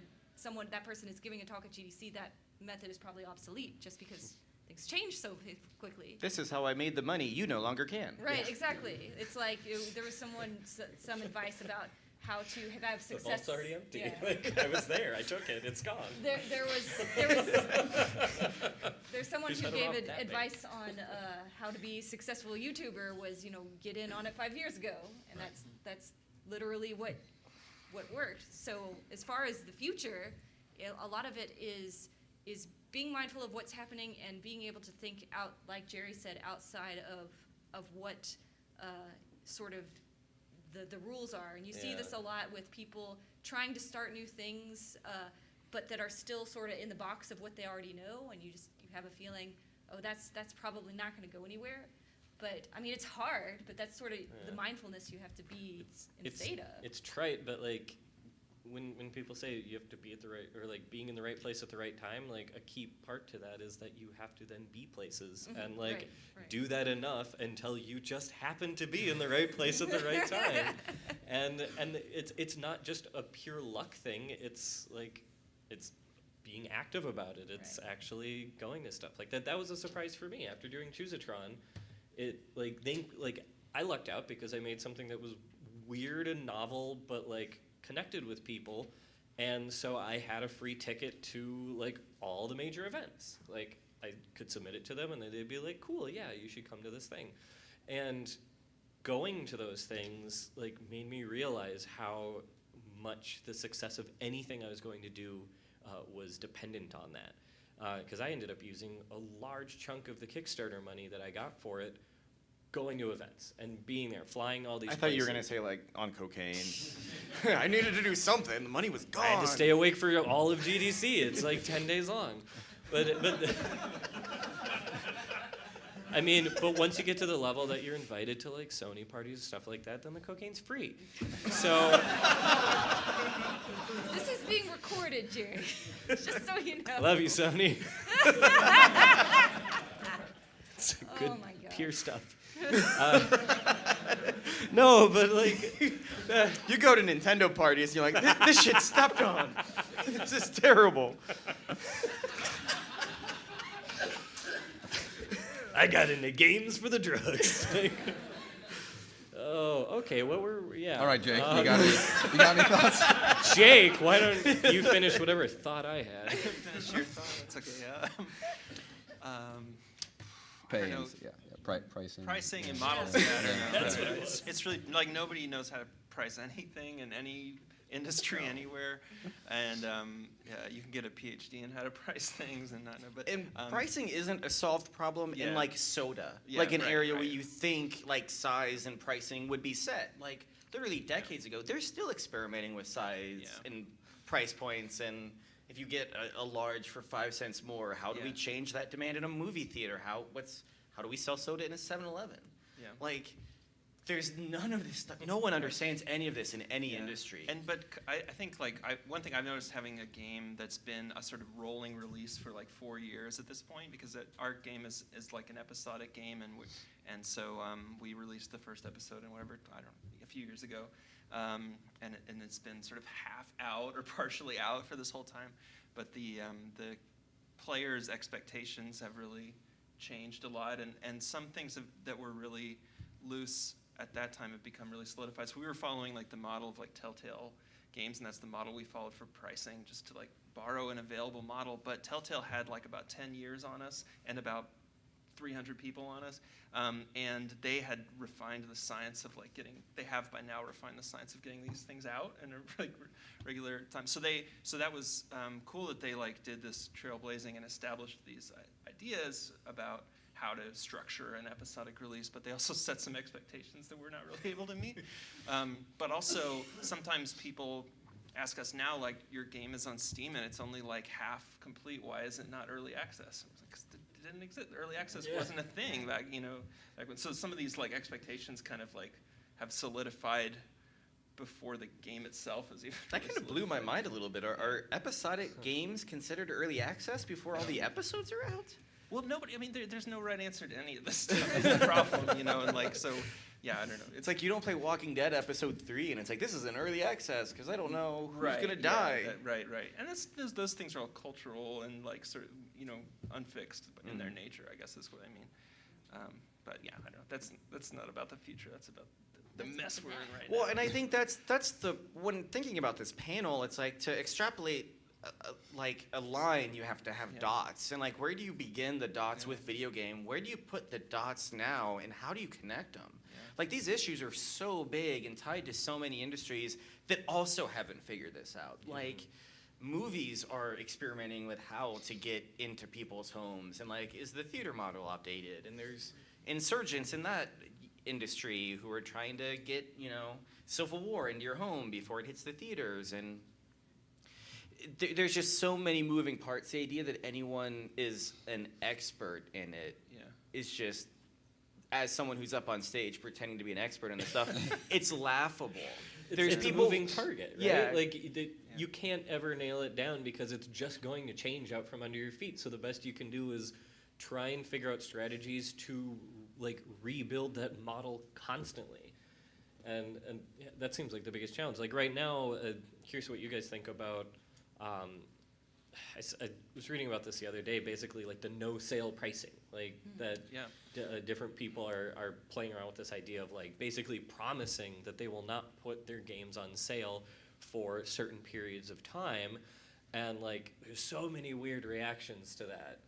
that person is giving a talk at GDC, that method is probably obsolete, just because things change so quickly. This is how I made the money. You no longer can. Right, exactly. It's like there was some advice about how to have success. The vault's already empty. Yeah. Like, I was there. I took it. It's gone. There's someone Who who shut it gave off that advice on how to be a successful YouTuber was get in on it 5 years ago, and that's literally what worked. So as far as the future, a lot of it is being mindful of what's happening and being able to think out, like Jerry said, outside of what sort of the rules are. And you see this a lot with people trying to start new things, but that are still sort of in the box of what they already know, and you have a feeling, oh, that's probably not going to go anywhere. But I mean, it's hard, but that's sort of the mindfulness you have to be in state of. It's trite, but like when people say you have to be at the right, or like being in the right place at the right time, like a key part to that is that you have to then be places and like do that enough until you just happen to be in the right place at the right time. and it's not just a pure luck thing. It's like it's being active about it. It's actually going to stuff like that. That was a surprise for me after doing Choosatron. I lucked out because I made something that was weird and novel, but like connected with people, And so I had a free ticket to like all the major events. Like I could submit it to them and then they'd be like, cool, yeah, you should come to this thing. And going to those things like made me realize how much the success of anything I was going to do was dependent on that. Because I ended up using a large chunk of the Kickstarter money that I got for it going to events and being there, flying all these I thought you were places. gonna say like on cocaine. I needed to do something. The money was gone. I had to stay awake for all of GDC. It's like 10 days long. But I mean, but once you get to the level that you're invited to like Sony parties, stuff like that, then the cocaine's free. So This is being recorded, Jerry. Just so you know. love you, Sony. It's good, Oh my God. pure stuff. No, but like, You go to Nintendo parties and you're like, this shit stepped on. This is terrible. I got into games for the drugs. Like, oh, okay. What were yeah? All right, Jake, you got any thoughts? Jake, why don't you finish whatever thought I had? Finish your thought. That's okay. I don't know. Paying, yeah, pricing. Pricing and models. Yeah, I don't know. That's what it It's really like nobody knows how to price anything in any industry anywhere, and yeah, you can get a PhD in how to price things and not know. But And pricing isn't a solved problem in Yeah. like soda, Yeah, like an right, area where right. you think like size and pricing would be set. Like literally decades ago, they're still experimenting with size Yeah. and price points. And if you get a large for 5 cents more, how do we Yeah. change that demand in a movie theater? How do we sell soda in a 7-Eleven? Yeah. Like there's none of this stuff. No one understands any of this in any Yeah. industry. But I think like one thing I've noticed having a game that's been a sort of rolling release for like 4 years at this point, because our game is like an episodic game, and so we released the first episode in whatever, I don't know, a few years ago, and it's been sort of half out or partially out for this whole time, but the players' expectations have really changed a lot, and some things that were really loose at that time have become really solidified. So we were following like the model of like Telltale Games, and that's the model we followed for pricing, just to like borrow an available model. But Telltale had like about 10 years on us and about 300 people on us, and they had refined the science of like they have by now refined the science of getting these things out in a like regular time. So that was cool that they like did this trailblazing and established these ideas about how to structure an episodic release, but they also set some expectations that we're not really able to meet. But also, sometimes people ask us now, like, your game is on Steam and it's only like half complete. Why is it not early access? I was like, 'cause it didn't exist. Early access wasn't a thing back when. So some of these like expectations kind of like have solidified before the game itself is even. That kind of blew my mind a little bit. Are episodic games considered early access before all the episodes are out? Well, nobody. I mean, there's no right answer to any of this stuff. Is the problem, and like so. Yeah, I don't know. It's like you don't play Walking Dead episode 3, and it's like this is an early access because I don't know who's gonna die. Right. And those things are all cultural and like sort of unfixed in their nature, I guess is what I mean. But yeah, I don't know. That's not about the future. That's about the mess we're in right now. Well, and I think that's the when thinking about this panel, it's like to extrapolate. Like a line, you have to have dots, and like where do you begin the dots with video game? Where do you put the dots now, and how do you connect them? Like these issues are so big and tied to so many industries that also haven't figured this out. Like movies are experimenting with how to get into people's homes, and like is the theater model updated? And there's insurgents in that industry who are trying to get Civil War into your home before it hits the theaters, and there's just so many moving parts. The idea that anyone is an expert in it is just, as someone who's up on stage pretending to be an expert in this stuff, it's laughable. It's a moving target, right? Yeah. Like you can't ever nail it down because it's just going to change out from under your feet. So the best you can do is try and figure out strategies to like rebuild that model constantly. And yeah, that seems like the biggest challenge. Like right now, here's what you guys think about. I was reading about this the other day, basically like the no sale pricing, like that different people are playing around with this idea of like basically promising that they will not put their games on sale for certain periods of time, and like there's so many weird reactions to that.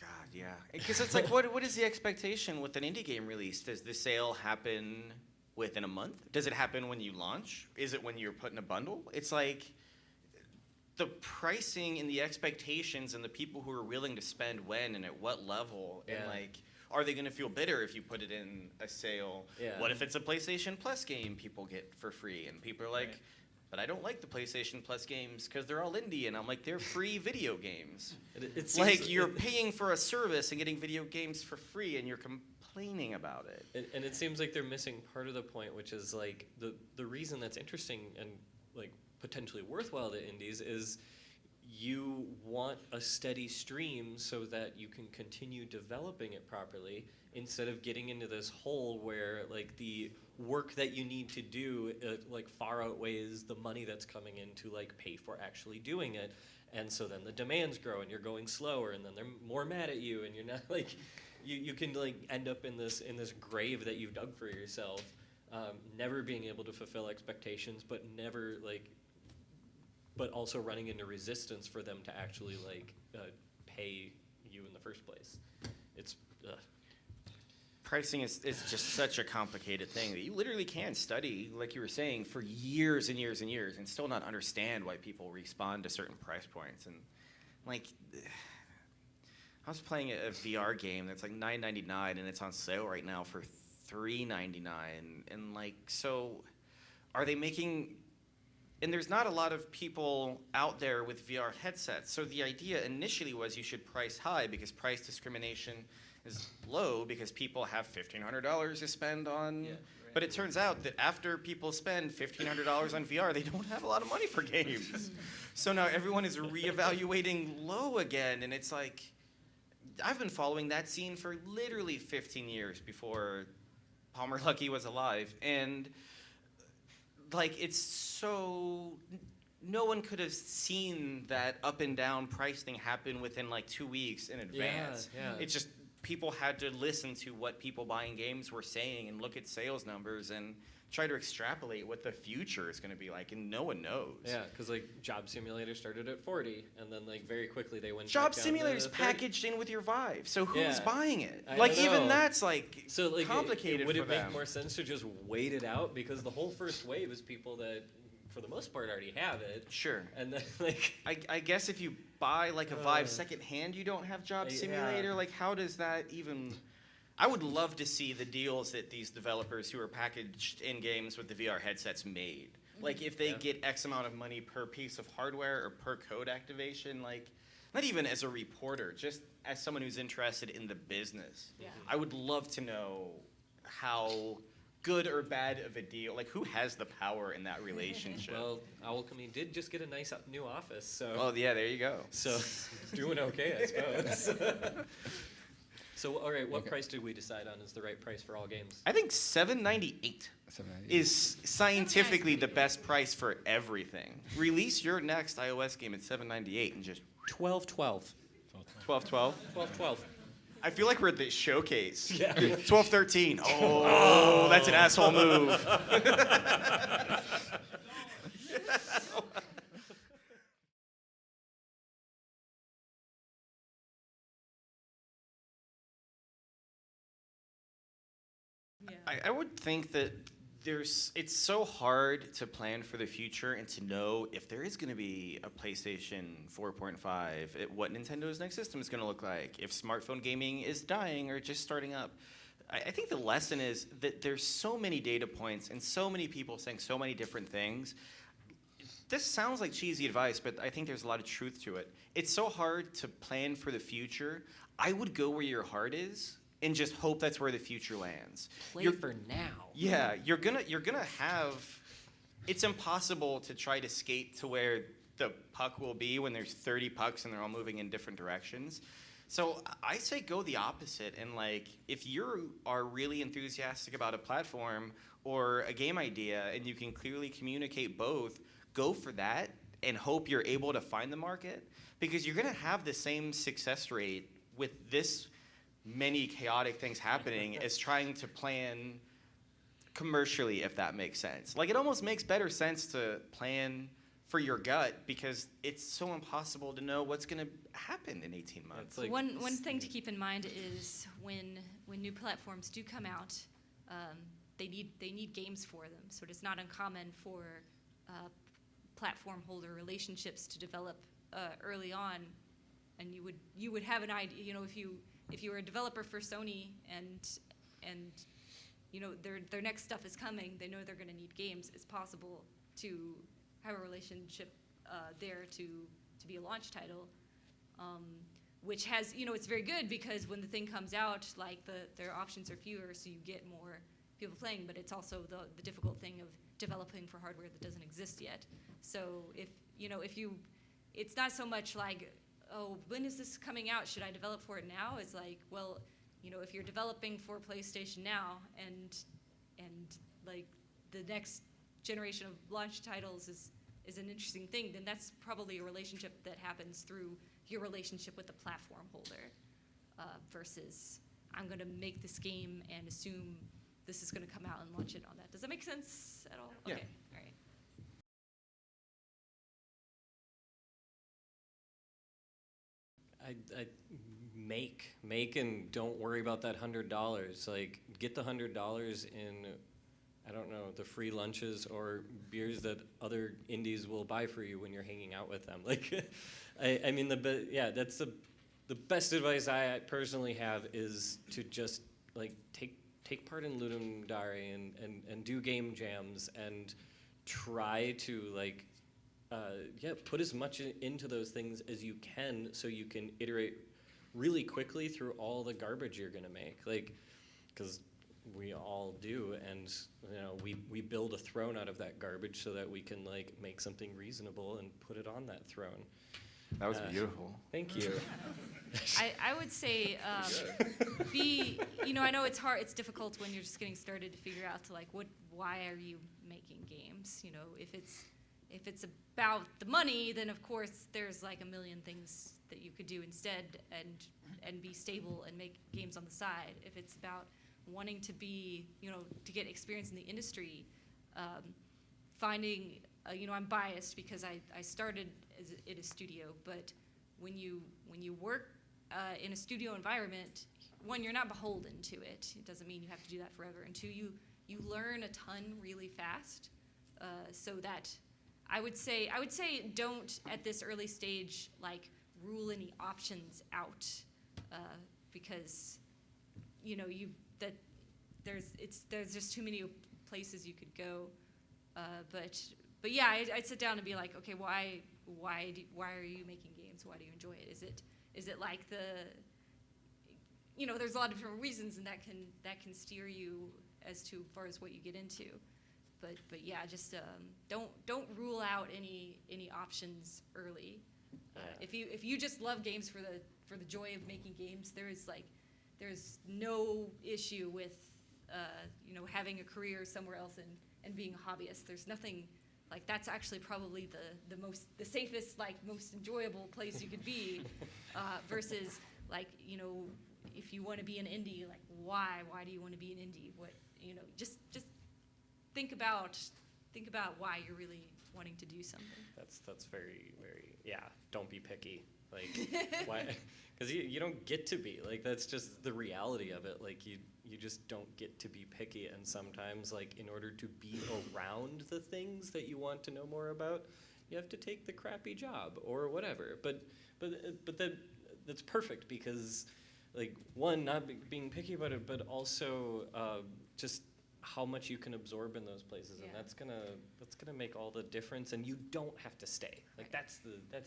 God, yeah. Because it's like, what is the expectation with an indie game release? Does the sale happen within a month? Does it happen when you launch? Is it when you're put in a bundle? It's like the pricing and the expectations and the people who are willing to spend when and at what level, and Yeah. like, are they going to feel bitter if you put it in a sale? Yeah. What if it's a PlayStation Plus game people get for free? And people are like, Right. but I don't like the PlayStation Plus games because they're all indie. And I'm like, they're free video games. It seems Like, you're paying for a service and getting video games for free, and you're complaining about it. And it seems like they're missing part of the point, which is like the reason that's interesting and like potentially worthwhile to indies is you want a steady stream so that you can continue developing it properly, instead of getting into this hole where like the work that you need to do like far outweighs the money that's coming in to like pay for actually doing it. And so then the demands grow and you're going slower, and then they're more mad at you, and you're not like you can like end up in this grave that you've dug for yourself, never being able to fulfill expectations, but also running into resistance for them to actually like pay you in the first place. It's Pricing is just such a complicated thing that you literally can study, like you were saying, for years and years and years and still not understand why people respond to certain price points. And like, I was playing a VR game that's like $9.99 and it's on sale right now for $3.99. And like, so are they making... And there's not a lot of people out there with VR headsets. So the idea initially was you should price high because price discrimination is low because people have $1,500 to spend on. Yeah, right. But it turns out that after people spend $1,500 on VR, they don't have a lot of money for games. So now everyone is reevaluating low again. And it's like, I've been following that scene for literally 15 years before Palmer Luckey was alive. And like, it's so, no one could have seen that up and down pricing happen within like 2 weeks in advance. Yeah. It's just, people had to listen to what people buying games were saying and look at sales numbers and try to extrapolate what the future is going to be like, and no one knows. Yeah, because like Job Simulator started at 40, and then like very quickly they went. Job back down Simulator is to 30. packaged in with your Vive, so who's Yeah. buying it? I Like, don't even know. that's like So like, complicated would for it make them. more sense to just wait it out, because the whole first wave is people that, for the most part, already have it, Sure. and then like. I guess if you buy like a Vive secondhand, you don't have Job Yeah. Simulator. Like, how does that even? I would love to see the deals that these developers who are packaged in games with the VR headsets made. Like, if they Yeah. get X amount of money per piece of hardware or per code activation, like, not even as a reporter, just as someone who's interested in the business. Yeah. I would love to know how good or bad of a deal, like, who has the power in that relationship? Well, Alchemy did just get a nice new office, so. Oh, yeah, there you go. So, doing okay, I suppose. So, all right, what price did we decide on is the right price for all games? I think $7.98 is scientifically the best price for everything. Release your next iOS game at $7.98 and just $12.12. $12.12. $12.12. I feel like we're at the showcase. Yeah. $12.13. Oh, that's an asshole move. Yeah. I would think that it's so hard to plan for the future and to know if there is going to be a PlayStation 4.5, what Nintendo's next system is going to look like, if smartphone gaming is dying or just starting up. I think the lesson is that there's so many data points and so many people saying so many different things. This sounds like cheesy advice, but I think there's a lot of truth to it. It's so hard to plan for the future. I would go where your heart is and just hope that's where the future lands. Play for now. Yeah, you're gonna have. It's impossible to try to skate to where the puck will be when there's 30 pucks and they're all moving in different directions. So I say go the opposite, and like, if you are really enthusiastic about a platform or a game idea and you can clearly communicate both, go for that and hope you're able to find the market, because you're gonna have the same success rate with this many chaotic things happening as trying to plan commercially, if that makes sense. Like, it almost makes better sense to plan for your gut because it's so impossible to know what's going to happen in 18 months. It's like One thing to keep in mind is when new platforms do come out, they need games for them. So it's not uncommon for platform holder relationships to develop early on, and you would have an idea. You know, if you were a developer for Sony and you know their next stuff is coming, they know they're going to need games. It's possible to have a relationship there to be a launch title, which has, you know, it's very good because when the thing comes out, like their options are fewer, so you get more people playing. But it's also the difficult thing of developing for hardware that doesn't exist yet. So it's not so much like, oh, when is this coming out? Should I develop for it now? It's like, well, you know, if you're developing for PlayStation now and like the next generation of launch titles is an interesting thing, then that's probably a relationship that happens through your relationship with the platform holder versus I'm going to make this game and assume this is going to come out and launch it on that. Does that make sense at all? Yeah. Okay, all right. I make and don't worry about that $100. Like, get the $100 in, I don't know, the free lunches or beers that other indies will buy for you when you're hanging out with them. Like, I mean, that's the best advice I personally have is to just like take part in Ludum Dare and do game jams and try to like put as much into those things as you can so you can iterate really quickly through all the garbage you're gonna make. Like, because we all do, and you know, we build a throne out of that garbage so that we can like make something reasonable and put it on that throne. That was beautiful. Thank you. I would say you know, I know it's hard, it's difficult when you're just getting started to figure out to like why are you making games? You know, if it's about the money, then of course there's like a million things that you could do instead and be stable and make games on the side. If it's about wanting to be, you know, to get experience in the industry, finding, you know, I'm biased because I started in a studio, but when you work in a studio environment, one, you're not beholden to it. It doesn't mean you have to do that forever. And two, you learn a ton really fast, so that I would say don't at this early stage like rule any options out, because you know there's just too many places you could go. But yeah, I'd sit down and be like, okay, why are you making games? Why do you enjoy it? Is it like you know, there's a lot of different reasons, and that can steer you as to far as what you get into. But yeah, just don't rule out any options early. If you just love games for the joy of making games, there's no issue with you know, having a career somewhere else and being a hobbyist. There's nothing like that's actually probably the safest, like most enjoyable place you could be, versus like, you know, if you want to be an indie, like why do you want to be an indie? What, you know, just think about why you're really wanting to do something. That's very, very, yeah, don't be picky. Like, why? Because you don't get to be. Like, that's just the reality of it. Like, you just don't get to be picky. And sometimes, like, in order to be around the things that you want to know more about, you have to take the crappy job or whatever. But that's perfect because, like, one, not being picky about it, but also just how much you can absorb in those places, and Yeah. that's gonna make all the difference. And you don't have to stay. Like, that's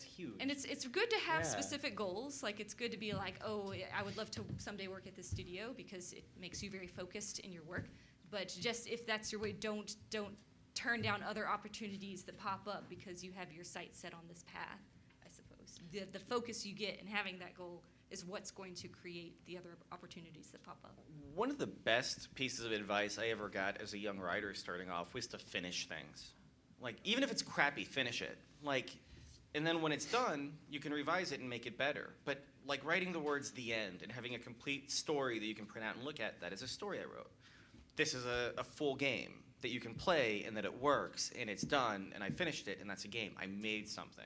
huge. And it's good to have Yeah. specific goals. Like, it's good to be like, oh, I would love to someday work at this studio because it makes you very focused in your work. But just if that's your way, don't turn down other opportunities that pop up because you have your sights set on this path, I suppose. The focus you get in having that goal is what's going to create the other opportunities that pop up. One of the best pieces of advice I ever got as a young writer starting off was to finish things. Like, even if it's crappy, finish it. Like, and then when it's done, you can revise it and make it better. But like writing the words "the end" and having a complete story that you can print out and look at, that is a story I wrote. this is a full game that you can play and that it works and it's done and I finished it and that's a game. I made something.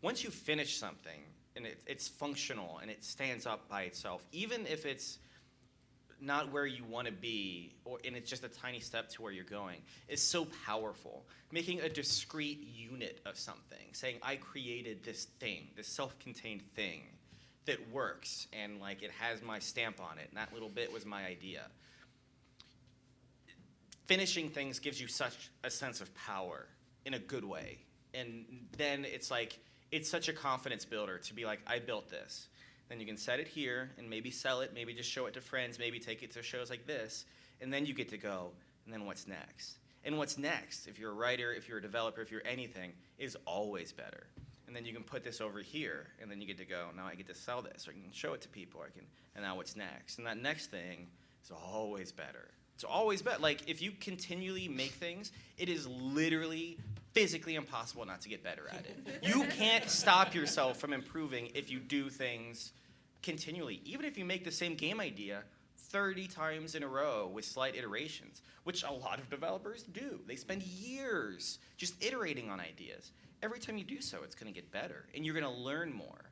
Once you finish something and it's functional and it stands up by itself, even if it's not where you want to be, and it's just a tiny step to where you're going, is so powerful. Making a discrete unit of something, saying I created this thing, this self-contained thing that works, and like it has my stamp on it, and that little bit was my idea. Finishing things gives you such a sense of power in a good way, and then it's like it's such a confidence builder to be like, I built this. Then you can set it here and maybe sell it, maybe just show it to friends, maybe take it to shows like this, and then you get to go, and then what's next? And what's next, if you're a writer, if you're a developer, if you're anything, is always better. And then you can put this over here, and then you get to go, now I get to sell this, or I can show it to people, and now what's next? And that next thing is always better. It's always better. Like, if you continually make things, it is literally physically impossible not to get better at it. You can't stop yourself from improving if you do things continually. Even if you make the same game idea 30 times in a row with slight iterations, which a lot of developers do. They spend years just iterating on ideas. Every time you do so, it's going to get better, and you're going to learn more.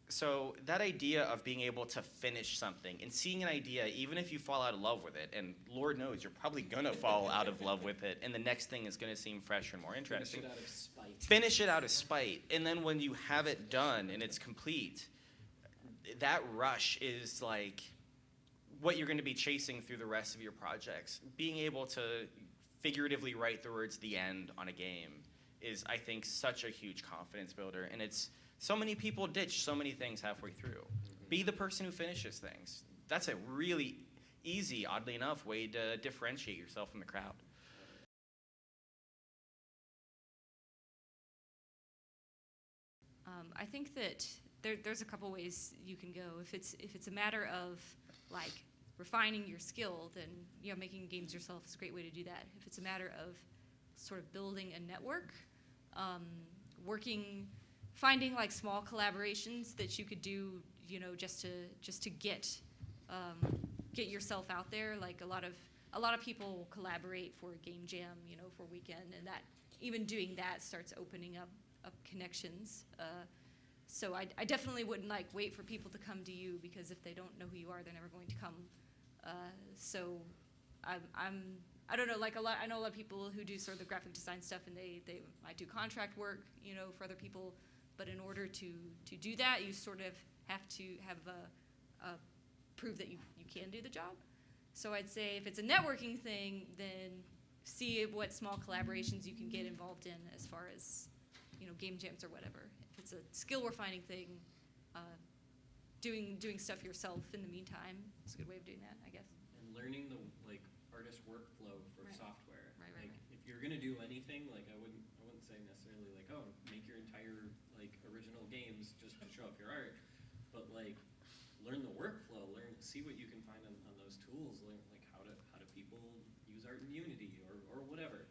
So that idea of being able to finish something and seeing an idea, even if you fall out of love with it, and Lord knows you're probably going to fall out of love with it, and the next thing is going to seem fresher and more interesting. Finish it out of spite. Finish it out of spite. And then when you have it done and it's complete, that rush is like what you're going to be chasing through the rest of your projects. Being able to figuratively write the words "the end" on a game is, I think, such a huge confidence builder. And it's so many people ditch so many things halfway through. Be the person who finishes things. That's a really easy, oddly enough, way to differentiate yourself from the crowd. I think that there's a couple ways you can go. If it's a matter of like refining your skill, then making games yourself is a great way to do that. If it's a matter of sort of building a network, finding like small collaborations that you could do, just to get yourself out there. Like a lot of people collaborate for a game jam, for a weekend, and that even doing that starts opening up connections. So I definitely wouldn't like wait for people to come to you, because if they don't know who you are, they're never going to come. So I don't know, I know a lot of people who do sort of the graphic design stuff, and they might do contract work, for other people. But in order to do that, you sort of have to have prove that you can do the job. So I'd say if it's a networking thing, then see what small collaborations you can get involved in as far as game jams or whatever. If it's a skill refining thing, doing stuff yourself in the meantime is a good way of doing that, I guess. And learning the artist workflow for Right. software. Right. If you're gonna do anything, I wouldn't say necessarily make your entire original games just to show off your art, but learn the workflow, see what you can find on those tools, learn how do people use art in Unity or whatever,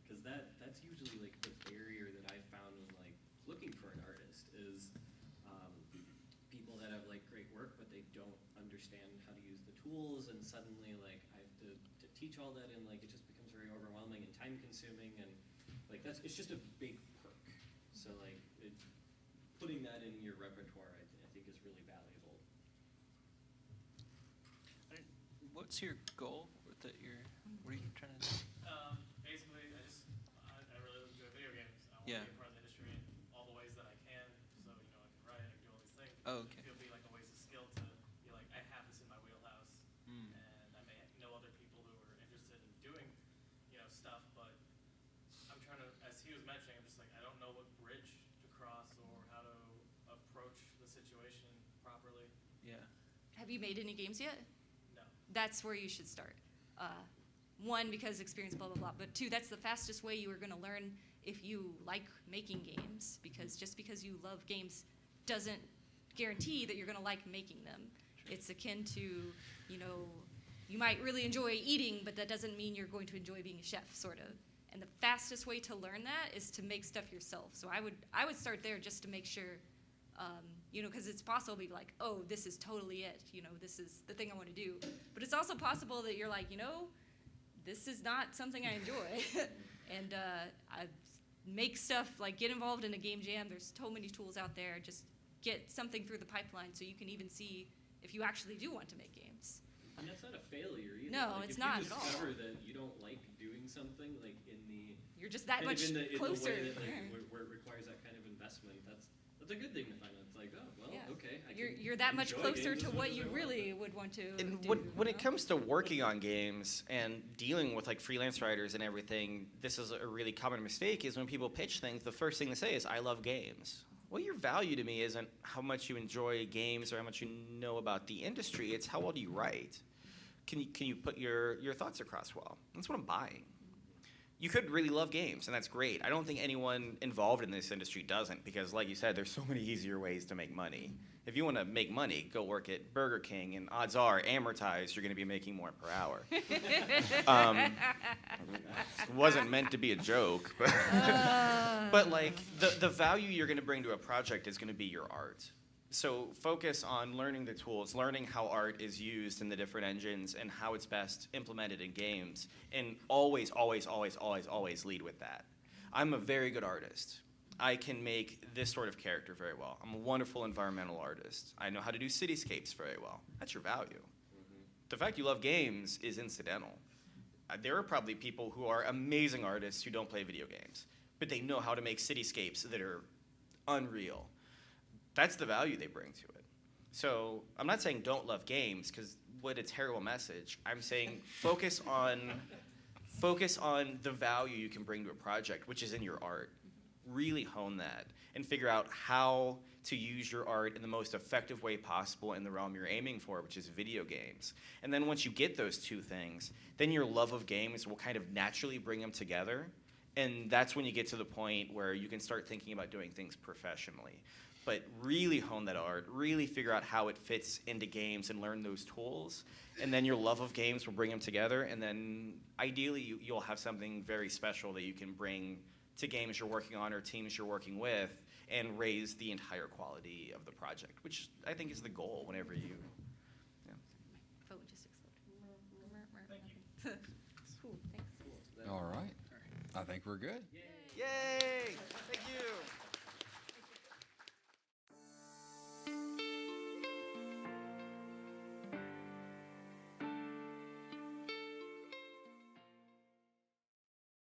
because that's usually the barrier that I found when looking for an artist is people that have great work, but they don't understand how to use the tools, and suddenly I have to teach all that, and it just becomes very overwhelming and time consuming, and it's just a big perk. So putting that in your repertoire, I think is really valuable. What's your goal? What are you trying to do? Basically, I really enjoy video games. I want Yeah. to be a part of the industry in all the ways that I can. So I can write, I can do all these things. Oh, okay. It would be a waste of skill to be I have this in my wheelhouse, and I may know other people who are interested in doing stuff, but I'm trying to, as he was mentioning, I'm just I don't know what bridge to cross or how to approach the situation properly. Yeah. Have you made any games yet? No. That's where you should start. One, because experience, blah, blah, blah. But two, that's the fastest way you are going to learn if you like making games, because just because you love games doesn't guarantee that you're going to like making them. It's akin to, you might really enjoy eating, but that doesn't mean you're going to enjoy being a chef, sort of. And the fastest way to learn that is to make stuff yourself. So I would start there just to make sure, you know, because it's possible to be like, oh, this is totally it, you know, this is the thing I want to do. But it's also possible that you're like, you know, this is not something I enjoy. And I make stuff, like get involved in a game jam. There's so many tools out there. Just get something through the pipeline so you can even see if you actually do want to make games. And that's not a failure either. No, like, it's if not you at all. discover that you don't like doing something, like in the You're just that kind of much in the closer. way that, like, Yeah. where it requires that kind of investment, that's a good thing to find out. It's like, oh, well, Yeah. okay. I You're can that much enjoy closer games to as much what as you I want. really would want to And do. when you it know? comes to working on games and dealing with like freelance writers and everything, this is a really common mistake is when people pitch things, the first thing they say is, I love games. Well, your value to me isn't how much you enjoy games or how much you know about the industry, it's how well do you write. Can you put your thoughts across well? That's what I'm buying. You could really love games, and that's great. I don't think anyone involved in this industry doesn't, because like you said, there's so many easier ways to make money. If you want to make money, go work at Burger King, and odds are, amortized, you're going to be making more per hour. It wasn't meant to be a joke, but, but like the value you're going to bring to a project is going to be your art. So focus on learning the tools, learning how art is used in the different engines and how it's best implemented in games, and always, always, always, always, always lead with that. I'm a very good artist. I can make this sort of character very well. I'm a wonderful environmental artist. I know how to do cityscapes very well. That's your value. The fact you love games is incidental. There are probably people who are amazing artists who don't play video games, but they know how to make cityscapes that are unreal. That's the value they bring to it. So I'm not saying don't love games, because what a terrible message. I'm saying focus on the value you can bring to a project, which is in your art. Really hone that and figure out how to use your art in the most effective way possible in the realm you're aiming for, which is video games. And then once you get those two things, then your love of games will kind of naturally bring them together. And that's when you get to the point where you can start thinking about doing things professionally. But really hone that art, really figure out how it fits into games and learn those tools. And then your love of games will bring them together. And then ideally you'll have something very special that you can bring to games you're working on or teams you're working with and raise the entire quality of the project, which I think is the goal whenever you, yeah. Phone just exploded. Cool, thanks. All right. I think we're good. Yay! Thank you.